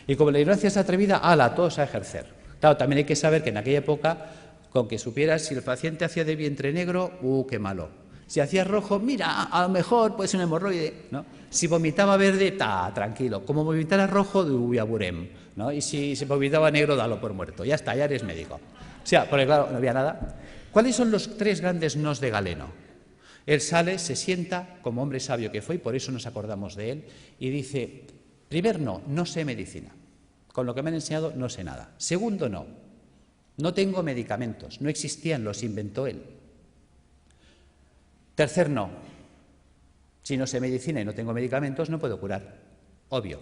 Y como la ignorancia es atrevida, ¡hala!, todos a ejercer. Claro, también hay que saber que en aquella época, con que supieras si el paciente hacía de vientre negro, ¡qué malo! Si hacía rojo, mira, a lo mejor puede ser un hemorroide, ¿no? Si vomitaba verde, tranquilo. Como vomitara rojo, aburem, ¿no? Y si se vomitaba negro, dalo por muerto. Ya está, ya eres médico. O sea, porque claro, no había nada. ¿Cuáles son los 3 grandes nos de Galeno? Él sale, se sienta, como hombre sabio que fue, y por eso nos acordamos de él, y dice: primer no sé medicina. Con lo que me han enseñado no sé nada. Segundo no tengo medicamentos, no existían, los inventó él. Tercer no, si no sé medicina y no tengo medicamentos no puedo curar, obvio.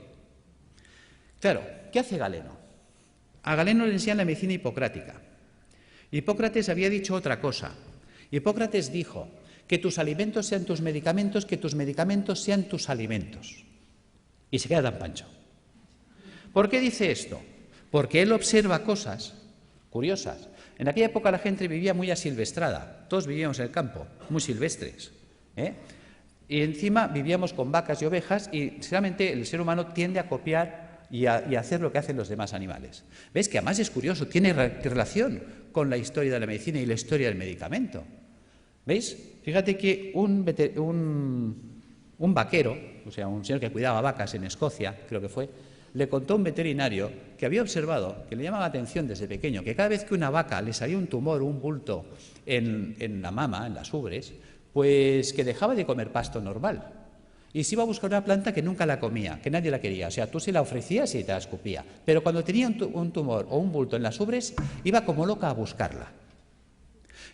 Claro, ¿qué hace Galeno? A Galeno le enseñan la medicina hipocrática. Hipócrates había dicho otra cosa. Hipócrates dijo: que tus alimentos sean tus medicamentos, que tus medicamentos sean tus alimentos. Y se queda tan pancho. ¿Por qué dice esto? Porque él observa cosas curiosas. En aquella época la gente vivía muy asilvestrada, todos vivíamos en el campo, muy silvestres, y encima vivíamos con vacas y ovejas, y sinceramente el ser humano tiende a copiar y a hacer lo que hacen los demás animales. ¿Veis? Que además es curioso, tiene relación con la historia de la medicina y la historia del medicamento. ¿Veis? Fíjate que un vaquero, o sea, un señor que cuidaba vacas en Escocia, creo que fue, le contó a un veterinario que había observado, que le llamaba la atención desde pequeño, que cada vez que una vaca le salía un tumor o un bulto en la mama, en las ubres, pues que dejaba de comer pasto normal y se iba a buscar una planta que nunca la comía, que nadie la quería. O sea, tú se la ofrecías y te la escupía. Pero cuando tenía un tumor o un bulto en las ubres, iba como loca a buscarla.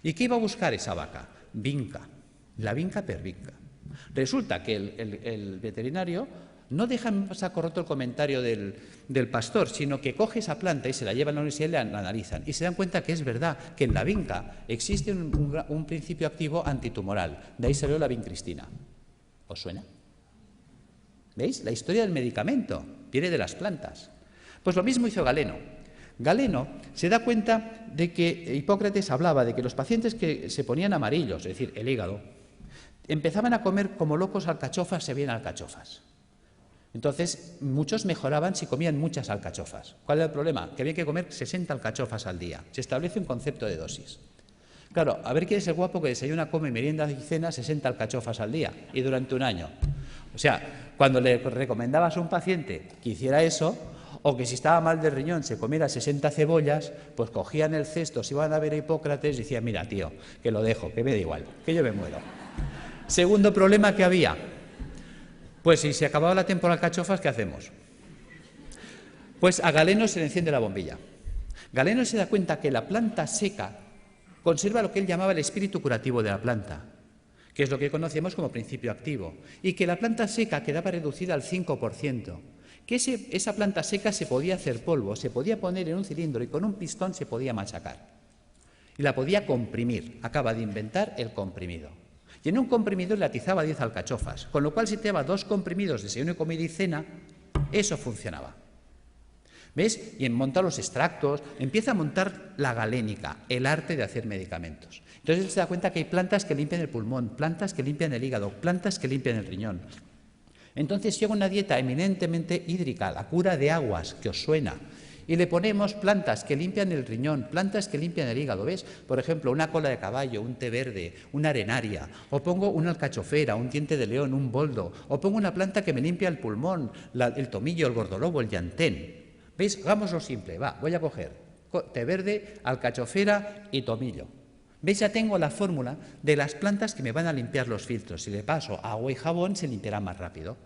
¿Y qué iba a buscar esa vaca? Vinca, la vinca per vinca. Resulta que el veterinario no deja en saco roto el comentario del pastor, sino que coge esa planta y se la lleva a la universidad y la analizan. Y se dan cuenta que es verdad, que en la vinca existe un principio activo antitumoral. De ahí salió la vincristina. ¿Os suena? ¿Veis? La historia del medicamento viene de las plantas. Pues lo mismo hizo Galeno. Galeno se da cuenta de que Hipócrates hablaba de que los pacientes que se ponían amarillos, es decir, el hígado, empezaban a comer como locos alcachofas, se veían alcachofas. Entonces, muchos mejoraban si comían muchas alcachofas. ¿Cuál era el problema? Que había que comer 60 alcachofas al día. Se establece un concepto de dosis. Claro, a ver quién es el guapo que desayuna, come, merienda y cena 60 alcachofas al día y durante un año. O sea, cuando le recomendabas a un paciente que hiciera eso, o que si estaba mal del riñón se comiera 60 cebollas, pues cogían el cesto, se iban a ver a Hipócrates y decían: mira, tío, que lo dejo, que me da igual, que yo me muero. Segundo problema que había: pues si se acababa la temporada de alcachofas, ¿qué hacemos? Pues a Galeno se le enciende la bombilla. Galeno se da cuenta que la planta seca conserva lo que él llamaba el espíritu curativo de la planta, que es lo que conocemos como principio activo, y que la planta seca quedaba reducida al 5%, que esa planta seca se podía hacer polvo, se podía poner en un cilindro y con un pistón se podía machacar. Y la podía comprimir. Acaba de inventar el comprimido. Y en un comprimido le atizaba 10 alcachofas, con lo cual si te daba 2 comprimidos de desayuno, comida y cena, eso funcionaba. ¿Ves? Y monta los extractos, empieza a montar la galénica, el arte de hacer medicamentos. Entonces él se da cuenta que hay plantas que limpian el pulmón, plantas que limpian el hígado, plantas que limpian el riñón. Entonces, si hago una dieta eminentemente hídrica, la cura de aguas, que os suena, y le ponemos plantas que limpian el riñón, plantas que limpian el hígado, ¿ves? Por ejemplo, una cola de caballo, un té verde, una arenaria, o pongo una alcachofera, un diente de león, un boldo, o pongo una planta que me limpia el pulmón, el tomillo, el gordolobo, el llantén. ¿Veis? Hagámoslo simple, va, voy a coger té verde, alcachofera y tomillo. ¿Veis? Ya tengo la fórmula de las plantas que me van a limpiar los filtros. Si le paso agua y jabón, se limpiará más rápido.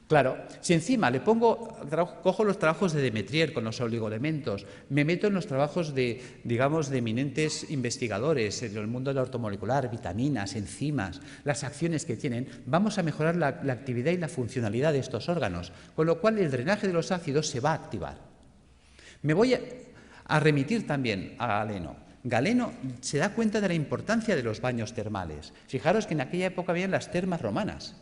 Claro, si encima le cojo los trabajos de Demetrier con los oligoelementos, me meto en los trabajos de eminentes investigadores en el mundo de la ortomolecular, vitaminas, enzimas, las acciones que tienen, vamos a mejorar la actividad y la funcionalidad de estos órganos, con lo cual el drenaje de los ácidos se va a activar. Me voy a remitir también a Galeno. Galeno se da cuenta de la importancia de los baños termales. Fijaros que en aquella época habían las termas romanas.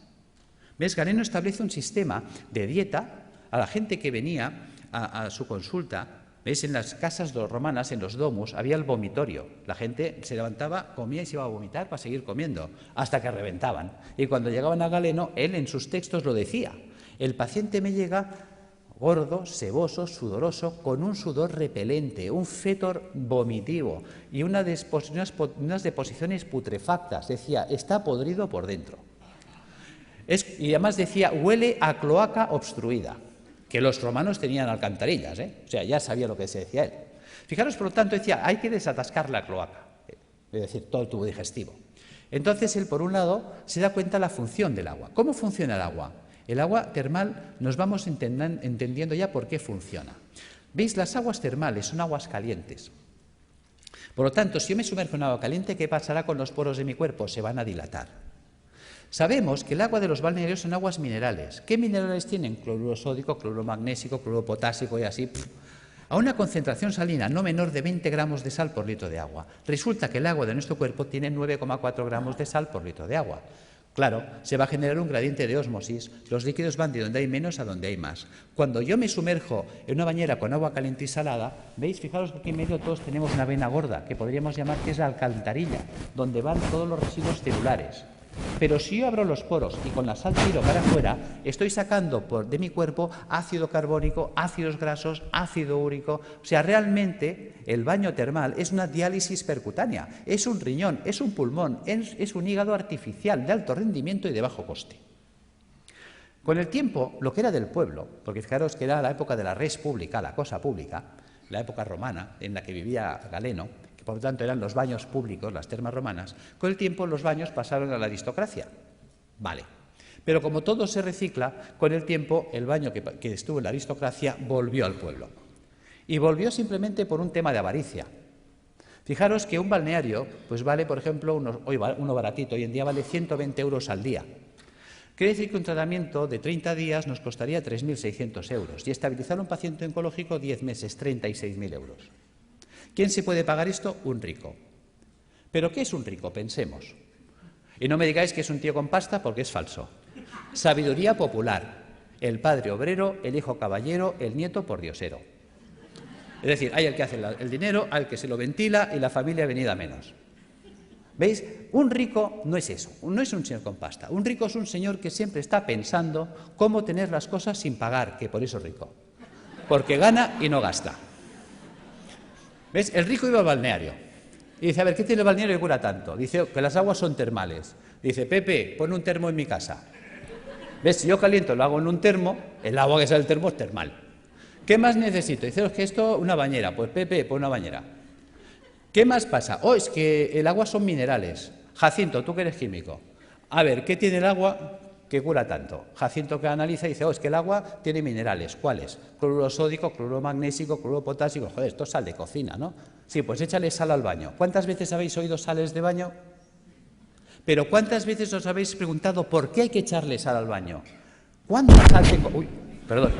¿Ves? Galeno establece un sistema de dieta a la gente que venía a su consulta. ¿Ves? En las casas romanas, en los domus, había el vomitorio. La gente se levantaba, comía y se iba a vomitar para seguir comiendo, hasta que reventaban. Y cuando llegaban a Galeno, él en sus textos lo decía. El paciente me llega gordo, seboso, sudoroso, con un sudor repelente, un fétor vomitivo y unas deposiciones putrefactas. Decía, está podrido por dentro. Y además decía, huele a cloaca obstruida, que los romanos tenían alcantarillas, o sea, ya sabía lo que se decía él. Fijaros, por lo tanto, decía, hay que desatascar la cloaca, es decir, todo el tubo digestivo. Entonces, él, por un lado, se da cuenta de la función del agua. ¿Cómo funciona el agua? El agua termal nos vamos entendiendo ya por qué funciona. ¿Veis? Las aguas termales son aguas calientes. Por lo tanto, si yo me sumerjo en agua caliente, ¿qué pasará con los poros de mi cuerpo? Se van a dilatar. Sabemos que el agua de los balnearios son aguas minerales. ¿Qué minerales tienen? Cloruro sódico, cloruro magnésico, cloruro potásico y así. A una concentración salina no menor de 20 gramos de sal por litro de agua. Resulta que el agua de nuestro cuerpo tiene 9,4 gramos de sal por litro de agua. Claro, se va a generar un gradiente de ósmosis, los líquidos van de donde hay menos a donde hay más. Cuando yo me sumerjo en una bañera con agua caliente y salada, ¿veis? Fijaros que aquí en medio todos tenemos una vena gorda, que podríamos llamar que es la alcantarilla, donde van todos los residuos celulares. Pero si yo abro los poros y con la sal tiro para afuera, estoy sacando de mi cuerpo ácido carbónico, ácidos grasos, ácido úrico. O sea, realmente el baño termal es una diálisis percutánea, es un riñón, es un pulmón, es un hígado artificial de alto rendimiento y de bajo coste. Con el tiempo, lo que era del pueblo, porque fijaros que era la época de la res pública, la cosa pública, la época romana en la que vivía Galeno, que por lo tanto eran los baños públicos, las termas romanas, con el tiempo los baños pasaron a la aristocracia. Vale. Pero como todo se recicla, con el tiempo el baño que estuvo en la aristocracia volvió al pueblo. Y volvió simplemente por un tema de avaricia. Fijaros que un balneario pues vale, por ejemplo, uno baratito, hoy en día vale 120 euros al día. Quiere decir que un tratamiento de 30 días nos costaría 3.600 euros y estabilizar a un paciente oncológico 10 meses, 36.000 euros. ¿Quién se puede pagar esto? Un rico. ¿Pero qué es un rico? Pensemos. Y no me digáis que es un tío con pasta porque es falso. Sabiduría popular. El padre obrero, el hijo caballero, el nieto pordiosero. Es decir, hay el que hace el dinero, hay el que se lo ventila y la familia venida menos. ¿Veis? Un rico no es eso, no es un señor con pasta. Un rico es un señor que siempre está pensando cómo tener las cosas sin pagar, que por eso es rico. Porque gana y no gasta. ¿Ves? El rico iba al balneario y dice, a ver, ¿qué tiene el balneario que cura tanto? Dice que las aguas son termales. Dice, Pepe, pon un termo en mi casa. ¿Ves? Si yo caliento, lo hago en un termo, el agua que sale del termo es termal. ¿Qué más necesito? Dice, es que esto, una bañera. Pues Pepe, pon una bañera. ¿Qué más pasa? Oh, es que el agua son minerales. Jacinto, tú que eres químico. A ver, ¿qué tiene el agua que cura tanto? Jacinto que analiza y dice, oh, es que el agua tiene minerales. ¿Cuáles? Cloruro sódico, cloruro magnésico, cloruro potásico. Joder, esto es sal de cocina, ¿no? Sí, pues échale sal al baño. ¿Cuántas veces habéis oído sales de baño? Pero ¿cuántas veces os habéis preguntado por qué hay que echarle sal al baño? ¿Cuánta sal tengo? Uy, perdón.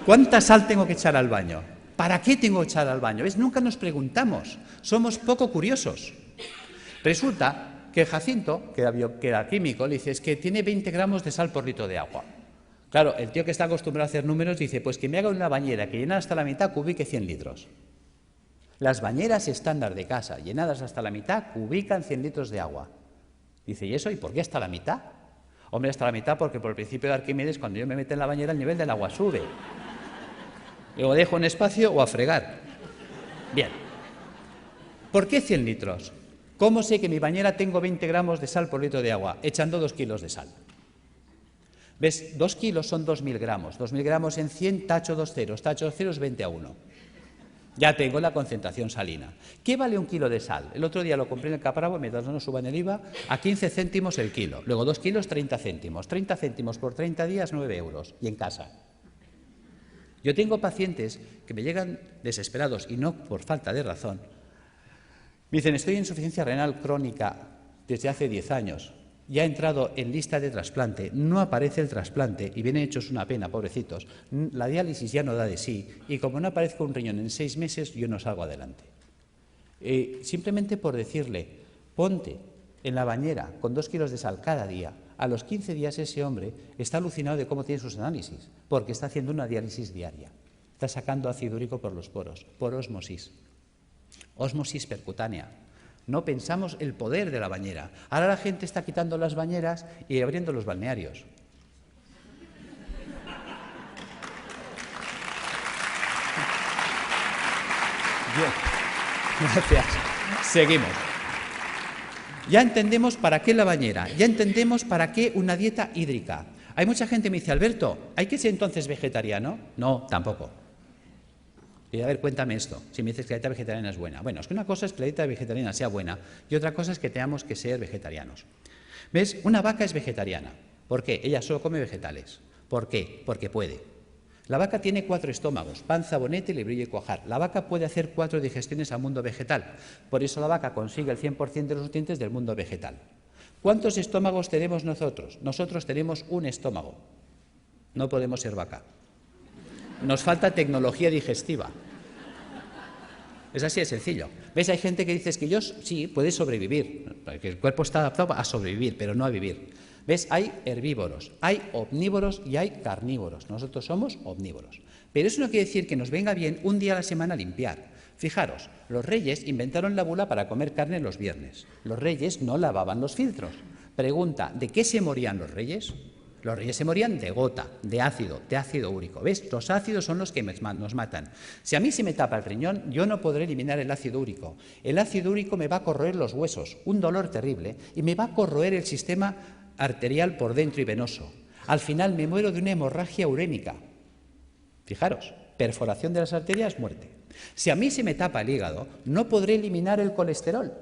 ¿Cuánta sal tengo que echar al baño? ¿Para qué tengo que echar al baño? ¿Ves? Nunca nos preguntamos. Somos poco curiosos. Resulta que Jacinto, que era químico, le dice, es que tiene 20 gramos de sal por litro de agua. Claro, el tío que está acostumbrado a hacer números dice, pues que me haga una bañera que llena hasta la mitad cubique 100 litros. Las bañeras estándar de casa, llenadas hasta la mitad, cubican 100 litros de agua. Dice, ¿y eso? ¿Y por qué hasta la mitad? Hombre, hasta la mitad, porque por el principio de Arquímedes, cuando yo me meto en la bañera, el nivel del agua sube. O dejo un espacio o a fregar. Bien. ¿Por qué 100 litros? ¿Cómo sé que en mi bañera tengo 20 gramos de sal por litro de agua? Echando 2 kilos de sal. ¿Ves? 2 kilos son 2.000 gramos. 2.000 gramos en 100, tacho 2 ceros. Tacho 2 ceros, 20:1. Ya tengo la concentración salina. ¿Qué vale un kilo de sal? El otro día lo compré en el Capravo, mientras no suban el IVA, a 15 céntimos el kilo. Luego 2 kilos, 30 céntimos. 30 céntimos por 30 días, 9 euros. Y en casa. Yo tengo pacientes que me llegan desesperados, y no por falta de razón. Me dicen, estoy en insuficiencia renal crónica desde hace 10 años. Ya ha entrado en lista de trasplante, no aparece el trasplante y vienen hechos una pena, pobrecitos. La diálisis ya no da de sí y como no aparezca un riñón en 6 meses, yo no salgo adelante. Simplemente por decirle, ponte en la bañera con 2 kilos de sal cada día, a los 15 días ese hombre está alucinado de cómo tiene sus análisis, porque está haciendo una diálisis diaria. Está sacando ácido úrico por los poros, por ósmosis. Ósmosis percutánea. No pensamos el poder de la bañera. Ahora la gente está quitando las bañeras y abriendo los balnearios. Bien. Gracias. Seguimos. Ya entendemos para qué la bañera, ya entendemos para qué una dieta hídrica. Hay mucha gente que me dice, Alberto, ¿hay que ser entonces vegetariano? No, tampoco. Y a ver, cuéntame esto, si me dices que la dieta vegetariana es buena. Bueno, es que una cosa es que la dieta vegetariana sea buena y otra cosa es que tengamos que ser vegetarianos. ¿Ves? Una vaca es vegetariana. ¿Por qué? Ella solo come vegetales. ¿Por qué? Porque puede. La vaca tiene 4 estómagos, panza, bonete, librillo y cuajar. La vaca puede hacer 4 digestiones al mundo vegetal. Por eso la vaca consigue el 100% de los nutrientes del mundo vegetal. ¿Cuántos estómagos tenemos nosotros? Nosotros tenemos un estómago. No podemos ser vaca. Nos falta tecnología digestiva. Es así de sencillo. ¿Ves? Hay gente que dice que yo sí, puede sobrevivir, porque el cuerpo está adaptado a sobrevivir, pero no a vivir. ¿Ves? Hay herbívoros, hay omnívoros y hay carnívoros. Nosotros somos omnívoros. Pero eso no quiere decir que nos venga bien un día a la semana limpiar. Fijaros, los reyes inventaron la bula para comer carne los viernes. Los reyes no lavaban los filtros. Pregunta, ¿de qué se morían los reyes? Los reyes se morían de gota, de ácido úrico. ¿Ves? Los ácidos son los que nos matan. Si a mí se me tapa el riñón, yo no podré eliminar el ácido úrico. El ácido úrico me va a corroer los huesos, un dolor terrible, y me va a corroer el sistema arterial por dentro y venoso. Al final me muero de una hemorragia urémica. Fijaros, perforación de las arterias, muerte. Si a mí se me tapa el hígado, no podré eliminar el colesterol.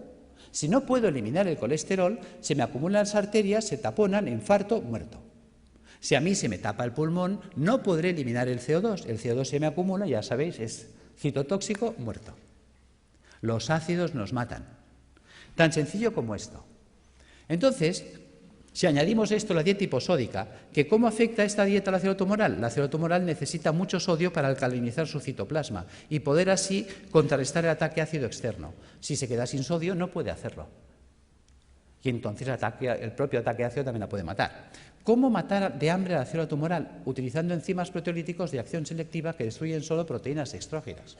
Si no puedo eliminar el colesterol, se me acumulan las arterias, se taponan, infarto, muerto. Si a mí se me tapa el pulmón, no podré eliminar el CO2. El CO2 se me acumula, ya sabéis, es citotóxico, muerto. Los ácidos nos matan. Tan sencillo como esto. Entonces, si añadimos esto a la dieta hiposódica, que ¿cómo afecta esta dieta a la célula tumoral? La célula tumoral necesita mucho sodio para alcalinizar su citoplasma y poder así contrarrestar el ataque ácido externo. Si se queda sin sodio, no puede hacerlo. Y entonces el propio ataque ácido también la puede matar. ¿Cómo matar de hambre a la célula tumoral? Utilizando enzimas proteolíticos de acción selectiva que destruyen solo proteínas extrógenas.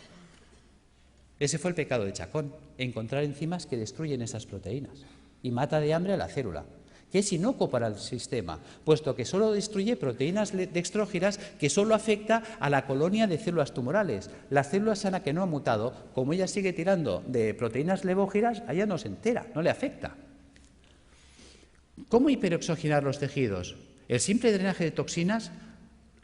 Ese fue el pecado de Chacón, encontrar enzimas que destruyen esas proteínas y mata de hambre a la célula, que es inocuo para el sistema, puesto que solo destruye proteínas dextrógenas que solo afecta a la colonia de células tumorales. La célula sana que no ha mutado, como ella sigue tirando de proteínas levógenas, a ella no se entera, no le afecta. ¿Cómo hiperoxigenar los tejidos? El simple drenaje de toxinas,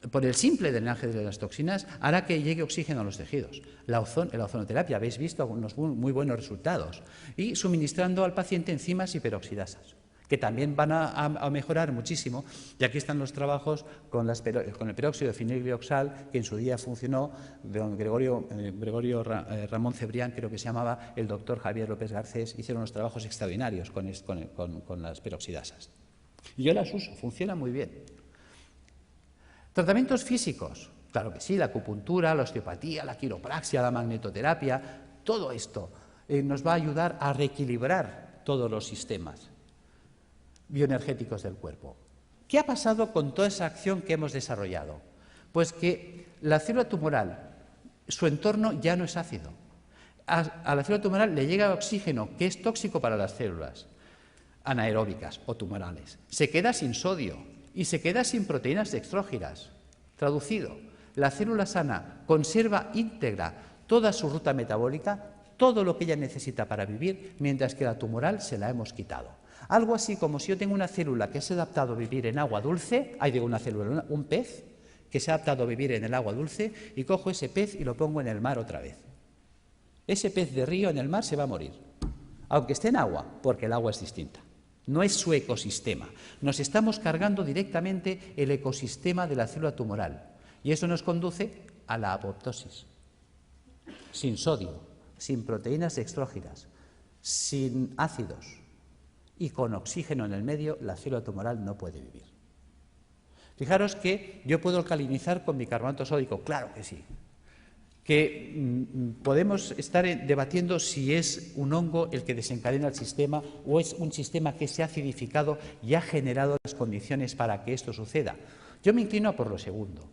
por el simple drenaje de las toxinas, hará que llegue oxígeno a los tejidos. La ozonoterapia, habéis visto algunos muy buenos resultados. Y suministrando al paciente enzimas hiperoxidasas, que también van a mejorar muchísimo. Y aquí están los trabajos con el peróxido de fenilglioxal, que en su día funcionó, de don Gregorio Ramón Cebrián, creo que se llamaba, el doctor Javier López Garcés, hicieron unos trabajos extraordinarios con las peroxidasas. Y yo las uso, funciona muy bien. Tratamientos físicos, claro que sí, la acupuntura, la osteopatía, la quiropraxia, la magnetoterapia, todo esto nos va a ayudar a reequilibrar todos los sistemas bioenergéticos del cuerpo. ¿Qué ha pasado con toda esa acción que hemos desarrollado? Pues que la célula tumoral, su entorno ya no es ácido. A la célula tumoral le llega oxígeno, que es tóxico para las células. anaeróbicas o tumorales. Se queda sin sodio y se queda sin proteínas dextrógiras. Traducido, la célula sana conserva íntegra toda su ruta metabólica, todo lo que ella necesita para vivir, mientras que la tumoral se la hemos quitado. Algo así como si yo tengo una célula que se ha adaptado a vivir en agua dulce, un pez que se ha adaptado a vivir en el agua dulce, y cojo ese pez y lo pongo en el mar otra vez. Ese pez de río en el mar se va a morir, aunque esté en agua, porque el agua es distinta. No es su ecosistema. Nos estamos cargando directamente el ecosistema de la célula tumoral, y eso nos conduce a la apoptosis. Sin sodio, sin proteínas dextrógiras, sin ácidos y con oxígeno en el medio, la célula tumoral no puede vivir. Fijaros que yo puedo alcalinizar con bicarbonato sódico, claro que sí. Que podemos estar debatiendo si es un hongo el que desencadena el sistema o es un sistema que se ha acidificado y ha generado las condiciones para que esto suceda. Yo me inclino por lo segundo.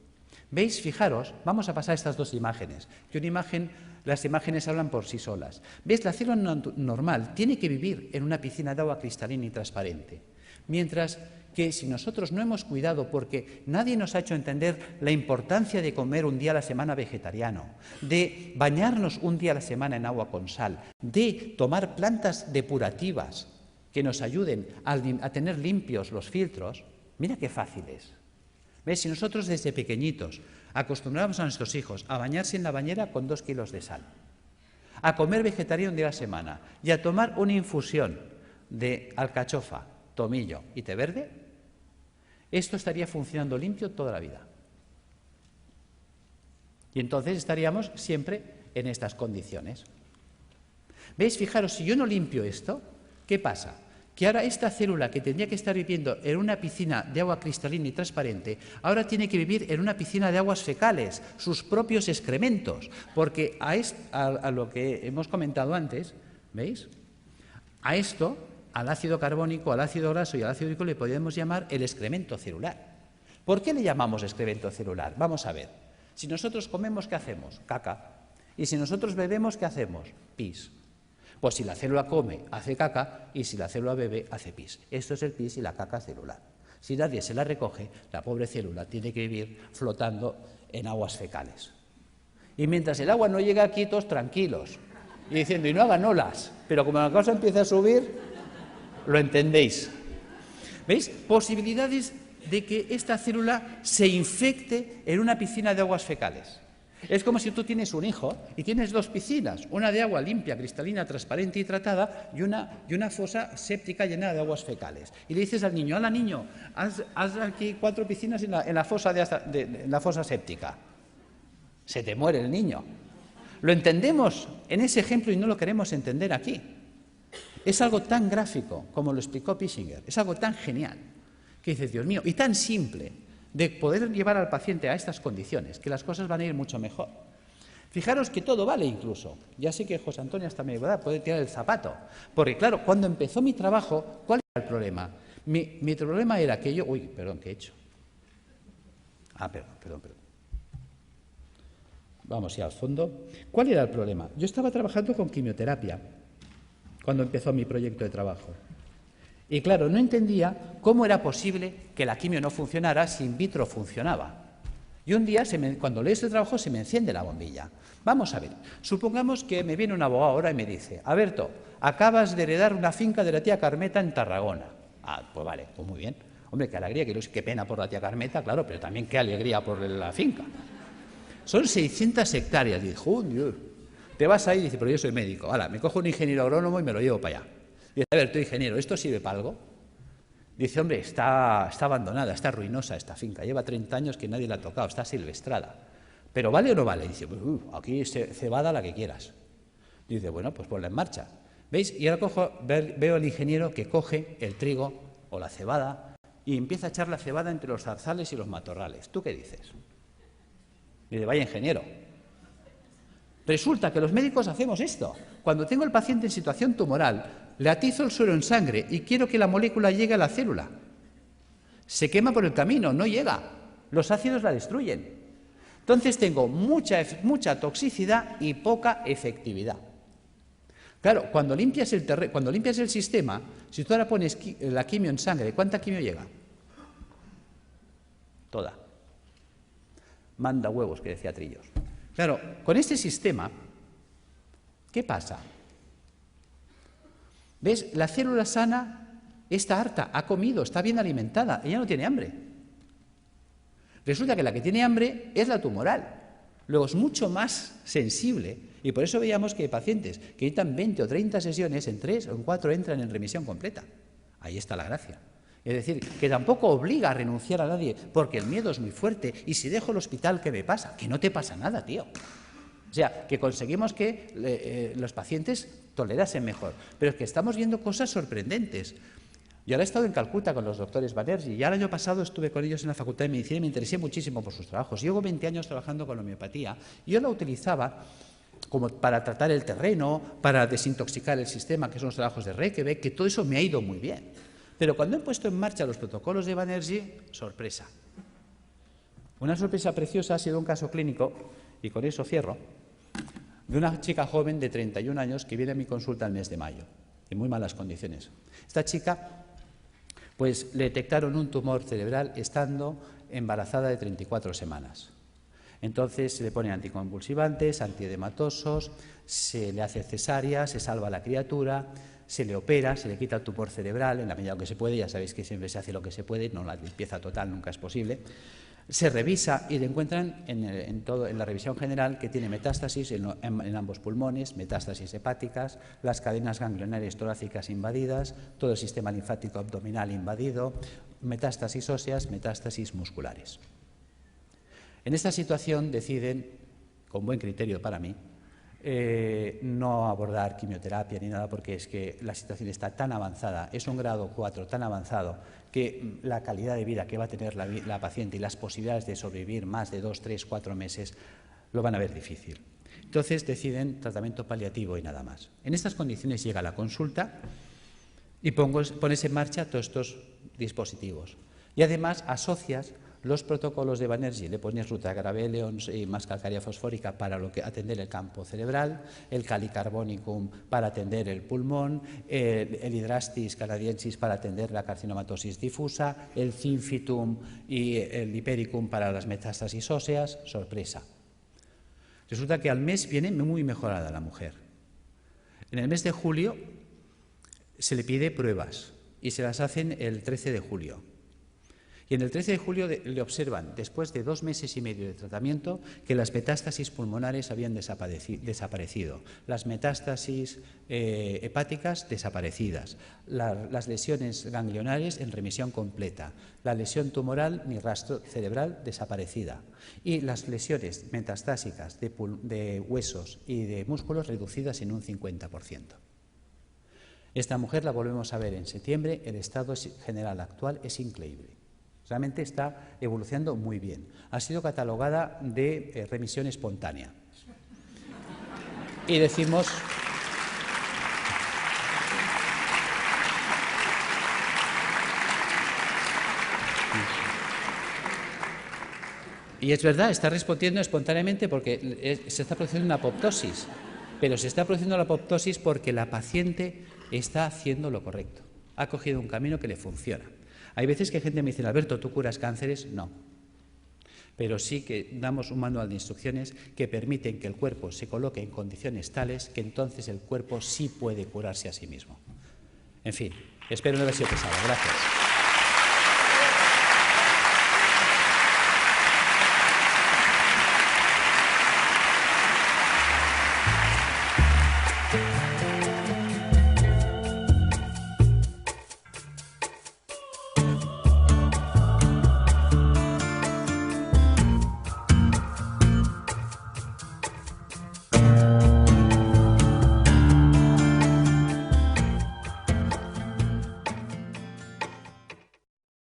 ¿Veis? Fijaros, vamos a pasar estas dos imágenes. Las imágenes hablan por sí solas. ¿Veis? La célula normal tiene que vivir en una piscina de agua cristalina y transparente. Mientras que si nosotros no hemos cuidado, porque nadie nos ha hecho entender la importancia de comer un día a la semana vegetariano, de bañarnos un día a la semana en agua con sal, de tomar plantas depurativas que nos ayuden a tener limpios los filtros, mira qué fácil es. ¿Ves? Si nosotros desde pequeñitos acostumbramos a nuestros hijos a bañarse en la bañera con 2 kilos de sal, a comer vegetariano un día a la semana y a tomar una infusión de alcachofa, tomillo y té verde, esto estaría funcionando limpio toda la vida. Y entonces estaríamos siempre en estas condiciones. ¿Veis? Fijaros, si yo no limpio esto, ¿qué pasa? Que ahora esta célula que tendría que estar viviendo en una piscina de agua cristalina y transparente, ahora tiene que vivir en una piscina de aguas fecales, sus propios excrementos, porque a lo que hemos comentado antes, ¿veis? A esto, al ácido carbónico, al ácido graso y al ácido úrico le podemos llamar el excremento celular. ¿Por qué le llamamos excremento celular? Vamos a ver. Si nosotros comemos, ¿qué hacemos? Caca. Y si nosotros bebemos, ¿qué hacemos? Pis. Pues si la célula come, hace caca, y si la célula bebe, hace pis. Esto es el pis y la caca celular. Si nadie se la recoge, la pobre célula tiene que vivir flotando en aguas fecales. Y mientras el agua no llega aquí, todos tranquilos, y diciendo, y no hagan olas, pero como la cosa empieza a subir, lo entendéis. ¿Veis? Posibilidades de que esta célula se infecte en una piscina de aguas fecales. Es como si tú tienes un hijo y tienes 2 piscinas, una de agua limpia, cristalina, transparente y tratada y una fosa séptica llena de aguas fecales. Y le dices al niño, hola niño, haz aquí 4 piscinas en la fosa séptica. Se te muere el niño. Lo entendemos en ese ejemplo y no lo queremos entender aquí. Es algo tan gráfico como lo explicó Pissinger, es algo tan genial que dices, Dios mío, y tan simple de poder llevar al paciente a estas condiciones, que las cosas van a ir mucho mejor. Fijaros que todo vale incluso. Ya sé que José Antonio hasta me puede tirar el zapato, porque claro, cuando empezó mi trabajo, ¿cuál era el problema? Mi problema era que yo... Uy, perdón, ¿qué he hecho? Perdón. Vamos ya al fondo. ¿Cuál era el problema? Yo estaba trabajando con quimioterapia cuando empezó mi proyecto de trabajo. Y claro, no entendía cómo era posible que la quimio no funcionara si in vitro funcionaba. Y un día, cuando leo este trabajo, se me enciende la bombilla. Vamos a ver, supongamos que me viene un abogado ahora y me dice, Alberto, acabas de heredar una finca de la tía Carmeta en Tarragona. Pues vale, pues muy bien. Hombre, qué alegría, qué pena por la tía Carmeta, claro, pero también qué alegría por la finca. Son 600 hectáreas. Y dijo, Dios, te vas ahí y dices, pero yo soy médico. Ahora, me cojo un ingeniero agrónomo y me lo llevo para allá. Dice, a ver, tú ingeniero, ¿esto sirve para algo? Dice, hombre, está abandonada, está ruinosa esta finca, lleva 30 años que nadie la ha tocado, está silvestrada. ¿Pero vale o no vale? Dice, pues aquí cebada la que quieras. Dice, bueno, pues ponla en marcha. ¿Veis? Y ahora veo al ingeniero que coge el trigo o la cebada y empieza a echar la cebada entre los zarzales y los matorrales. ¿Tú qué dices? Dice, vaya ingeniero. Resulta que los médicos hacemos esto. Cuando tengo el paciente en situación tumoral, le atizo el suero en sangre y quiero que la molécula llegue a la célula. Se quema por el camino, no llega. Los ácidos la destruyen. Entonces tengo mucha toxicidad y poca efectividad. Claro, cuando limpias el sistema, si tú ahora pones la quimio en sangre, ¿cuánta quimio llega? Toda. Manda huevos, que decía Trillos. Claro, con este sistema, ¿qué pasa? ¿Ves? La célula sana está harta, ha comido, está bien alimentada, ella no tiene hambre. Resulta que la que tiene hambre es la tumoral. Luego es mucho más sensible y por eso veíamos que pacientes que necesitan 20 o 30 sesiones, en 3 o en 4 entran en remisión completa. Ahí está la gracia. Es decir, que tampoco obliga a renunciar a nadie porque el miedo es muy fuerte y si dejo el hospital, ¿qué me pasa? Que no te pasa nada, tío. O sea, que conseguimos que los pacientes tolerasen mejor. Pero es que estamos viendo cosas sorprendentes. Yo ahora he estado en Calcuta con los doctores Banerjee. Ya el año pasado estuve con ellos en la Facultad de Medicina y me interesé muchísimo por sus trabajos. Llevo 20 años trabajando con la homeopatía y yo la utilizaba como para tratar el terreno, para desintoxicar el sistema, que son los trabajos de Reykjavik, que todo eso me ha ido muy bien. Pero cuando he puesto en marcha los protocolos de Banerjee, sorpresa. Una sorpresa preciosa ha sido un caso clínico, y con eso cierro, de una chica joven de 31 años que viene a mi consulta el mes de mayo, en muy malas condiciones. Esta chica, pues le detectaron un tumor cerebral estando embarazada de 34 semanas. Entonces se le ponen anticonvulsivantes, antiedematosos, se le hace cesárea, se salva a la criatura, se le opera, se le quita el tumor cerebral en la medida que se puede, ya sabéis que siempre se hace lo que se puede, no la limpieza total nunca es posible. Se revisa y le encuentran en la revisión general que tiene metástasis en ambos pulmones, metástasis hepáticas, las cadenas ganglionarias torácicas invadidas, todo el sistema linfático abdominal invadido, metástasis óseas, metástasis musculares. En esta situación deciden, con buen criterio para mí, no abordar quimioterapia ni nada porque es que la situación está tan avanzada, es un grado 4 tan avanzado que la calidad de vida que va a tener la paciente y las posibilidades de sobrevivir más de 2, 3, 4 meses lo van a ver difícil. Entonces deciden tratamiento paliativo y nada más. En estas condiciones llega la consulta y pones en marcha todos estos dispositivos. Y además asocias los protocolos de Banerjee, le pones Rutagraph y más calcárea fosfórica para atender el campo cerebral, el Calicarbonicum para atender el pulmón, el Hydrastis canadiensis para atender la carcinomatosis difusa, el Zinfitum y el Hipericum para las metástasis óseas. Sorpresa. Resulta que al mes viene muy mejorada la mujer. En el mes de julio se le pide pruebas y se las hacen el 13 de julio. Y en el 13 de julio le observan, después de 2 meses y medio de tratamiento, que las metástasis pulmonares habían desaparecido, las metástasis hepáticas desaparecidas, las lesiones ganglionares en remisión completa, la lesión tumoral ni rastro cerebral desaparecida y las lesiones metastásicas de huesos y de músculos reducidas en un 50%. Esta mujer la volvemos a ver en septiembre, el estado general actual es increíble. Realmente está evolucionando muy bien. Ha sido catalogada de remisión espontánea. Y decimos... Y es verdad, está respondiendo espontáneamente porque se está produciendo una apoptosis. Pero se está produciendo la apoptosis porque la paciente está haciendo lo correcto. Ha cogido un camino que le funciona. Hay veces que gente me dice, Alberto, ¿tú curas cánceres? No. Pero sí que damos un manual de instrucciones que permiten que el cuerpo se coloque en condiciones tales que entonces el cuerpo sí puede curarse a sí mismo. En fin, espero no haber sido pesado. Gracias.